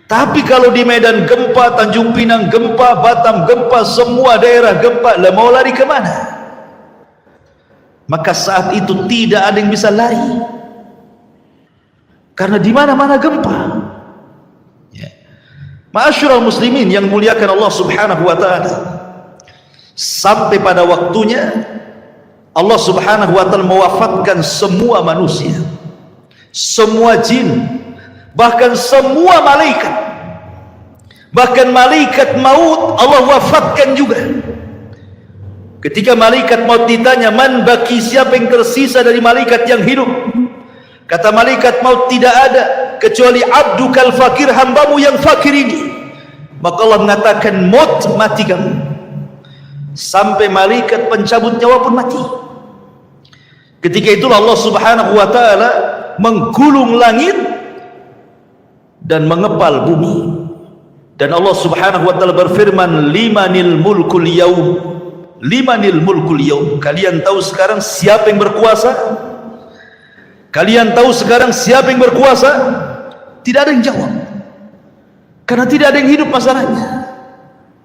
Tapi kalau di Medan gempa, Tanjung Pinang gempa, Batam gempa, semua daerah gempa, lah mau lari kemana? Maka saat itu tidak ada yang bisa lari, karena di mana-mana gempa. Ya. Ma'asyiral muslimin yang muliakan Allah Subhanahu wa taala, sampai pada waktunya Allah Subhanahu wa taala mewafatkan semua manusia, semua jin, bahkan semua malaikat. Bahkan malaikat maut Allah wafatkan juga. Ketika malaikat maut ditanya, man baki, siapa yang tersisa dari malaikat yang hidup? Kata malaikat maut, tidak ada kecuali abdukal fakir, hambamu yang fakir ini. Maka Allah mengatakan, maut, mati kamu. Sampai malaikat pencabut nyawa pun mati. Ketika itulah Allah Subhanahu wa taala menggulung langit dan mengepal bumi. Dan Allah Subhanahu wa taala berfirman, limanil mulkul yaum, limanil mulkul yaum. Kalian tahu sekarang siapa yang berkuasa? Kalian tahu sekarang siapa yang berkuasa? Tidak ada yang jawab, karena tidak ada yang hidup masalahnya.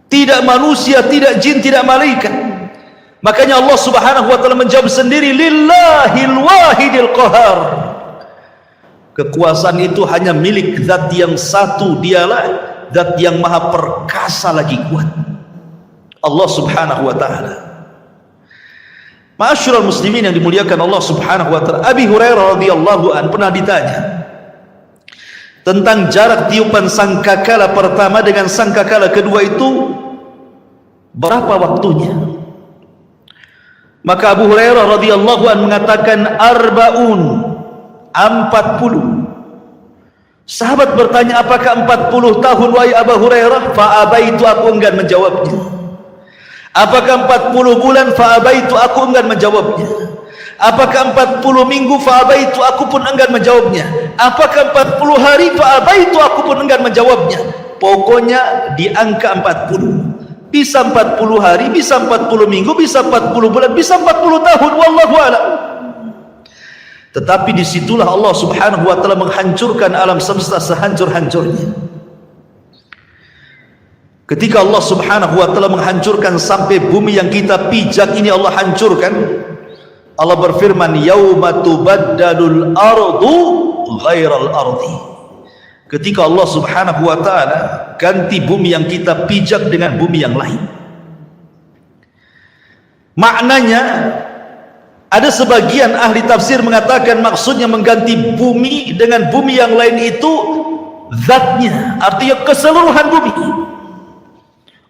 Tidak manusia, tidak jin, tidak malaikat. Makanya Allah Subhanahu wa taala menjawab sendiri, lillahil wahidil qahar. Kekuasaan itu hanya milik zat yang satu, dialah zat yang maha perkasa lagi kuat, Allah Subhanahu wa taala. Ma'asyiral muslimin yang dimuliakan Allah Subhanahu wa taala, Abi Hurairah radhiyallahu an pernah ditanya tentang jarak tiupan sangkakala pertama dengan sangkakala kedua itu berapa waktunya. Maka Abu Hurairah radhiyallahu an mengatakan 40. Sahabat bertanya, apakah 40 tahun wahai Abu Hurairah? Fa'abaitu, aku enggan menjawabnya. Apakah 40 bulan? Fa'abaitu, aku enggan menjawabnya. Apakah 40 minggu? Fa'abaitu, aku pun enggan menjawabnya. Apakah 40 hari? Fa'abaitu, aku pun enggan menjawabnya. Pokoknya di angka 40. Bisa 40 hari, bisa 40 minggu, bisa 40 bulan, bisa 40 tahun, wallahu a'lam. Tetapi disitulah Allah Subhanahu wa taala menghancurkan alam semesta sehancur-hancurnya. Ketika Allah Subhanahu wa taala menghancurkan sampai bumi yang kita pijak ini Allah hancurkan, Allah berfirman, yauma tubaddalul ardu ghairal ardi. Ketika Allah Subhanahu wa taala ganti bumi yang kita pijak dengan bumi yang lain. Maknanya, ada sebagian ahli tafsir mengatakan maksudnya mengganti bumi dengan bumi yang lain itu zatnya, artinya keseluruhan bumi.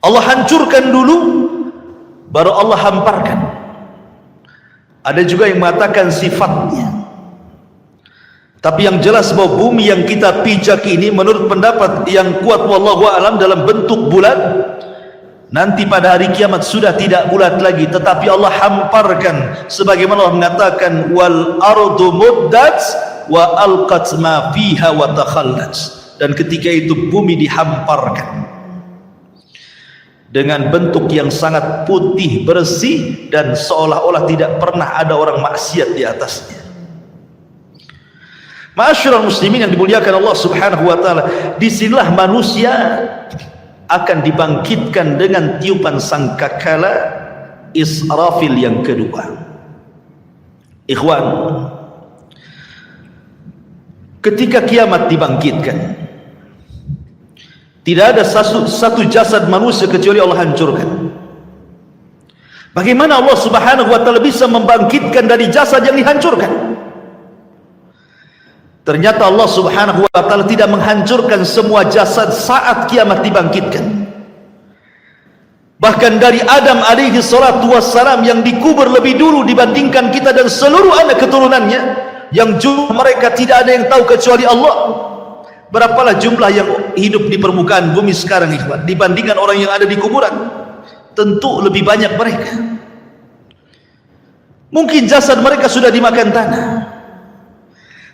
Allah hancurkan dulu, baru Allah hamparkan. Ada juga yang mengatakan sifatnya. Tapi yang jelas bahwa bumi yang kita pijak ini menurut pendapat yang kuat wallahu a'lam dalam bentuk bulat, nanti pada hari kiamat sudah tidak bulat lagi, tetapi Allah hamparkan sebagaimana Allah mengatakan wal ardu muddat wa alqat ma fiha wa takhallat. Dan ketika itu bumi dihamparkan dengan bentuk yang sangat putih bersih dan seolah-olah tidak pernah ada orang maksiat di atasnya. Ma'asyiral muslimin yang dimuliakan Allah Subhanahu wa taala, disinilah manusia akan dibangkitkan dengan tiupan sangkakala Israfil yang kedua. Ikhwan, ketika kiamat dibangkitkan, tidak ada satu jasad manusia kecuali Allah hancurkan. Bagaimana Allah Subhanahu wa taala bisa membangkitkan dari jasad yang dihancurkan? Ternyata Allah Subhanahu wa taala tidak menghancurkan semua jasad saat kiamat dibangkitkan. Bahkan dari Adam alaihi salatu wassalam yang dikubur lebih dulu dibandingkan kita dan seluruh anak keturunannya, yang jumlah mereka tidak ada yang tahu kecuali Allah. Berapalah jumlah yang hidup di permukaan bumi sekarang ikhwan dibandingkan orang yang ada di kuburan? Tentu lebih banyak mereka. Mungkin jasad mereka sudah dimakan tanah,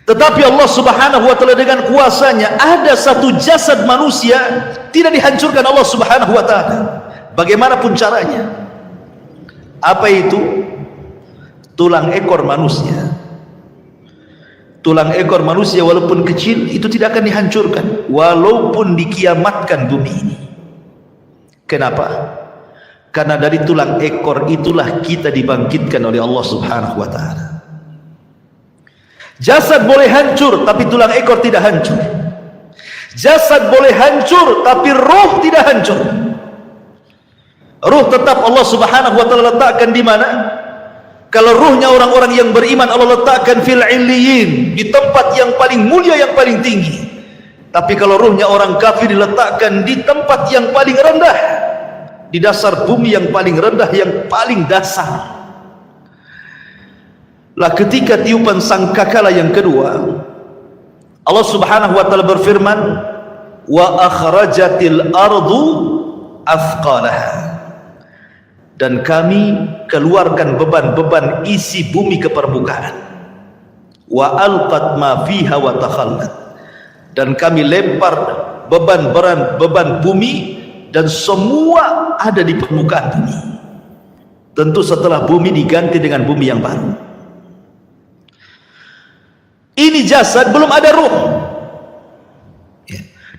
tetapi Allah subhanahu wa ta'ala dengan kuasanya ada satu jasad manusia tidak dihancurkan Allah subhanahu wa ta'ala, bagaimanapun caranya. Apa itu? Tulang ekor manusia. Tulang ekor manusia walaupun kecil itu tidak akan dihancurkan walaupun dikiamatkan bumi ini. Kenapa? Karena dari tulang ekor itulah kita dibangkitkan oleh Allah subhanahu wa ta'ala. Jasad boleh hancur tapi tulang ekor tidak hancur. Jasad boleh hancur tapi roh tidak hancur. Ruh tetap Allah subhanahu wa ta'ala letakkan di mana? Kalau ruhnya orang-orang yang beriman Allah letakkan fil illiyin, di tempat yang paling mulia, yang paling tinggi. Tapi kalau ruhnya orang kafir diletakkan di tempat yang paling rendah, di dasar bumi yang paling rendah, yang paling dasar. Lah ketika tiupan sangkakala yang kedua, Allah subhanahu wa ta'ala berfirman, wa akhrajatil ardu athqalaha, dan kami keluarkan beban-beban isi bumi ke permukaan. Wa alqat ma fiha wa takhallat, dan kami lempar beban bumi dan semua ada di permukaan bumi. Tentu setelah bumi diganti dengan bumi yang baru. Ini jasad, belum ada ruh.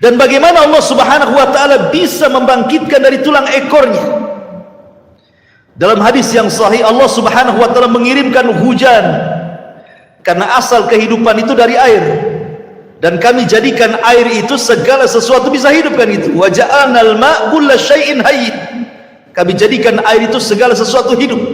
Dan bagaimana Allah subhanahu wa ta'ala bisa membangkitkan dari tulang ekornya? Dalam hadis yang sahih Allah subhanahu wa ta'ala mengirimkan hujan, karena asal kehidupan itu dari air, dan kami jadikan air itu segala sesuatu bisa hidup, kan itu wa ja'alnal ma'a kulla syai'in hayy, kami jadikan air itu segala sesuatu hidup.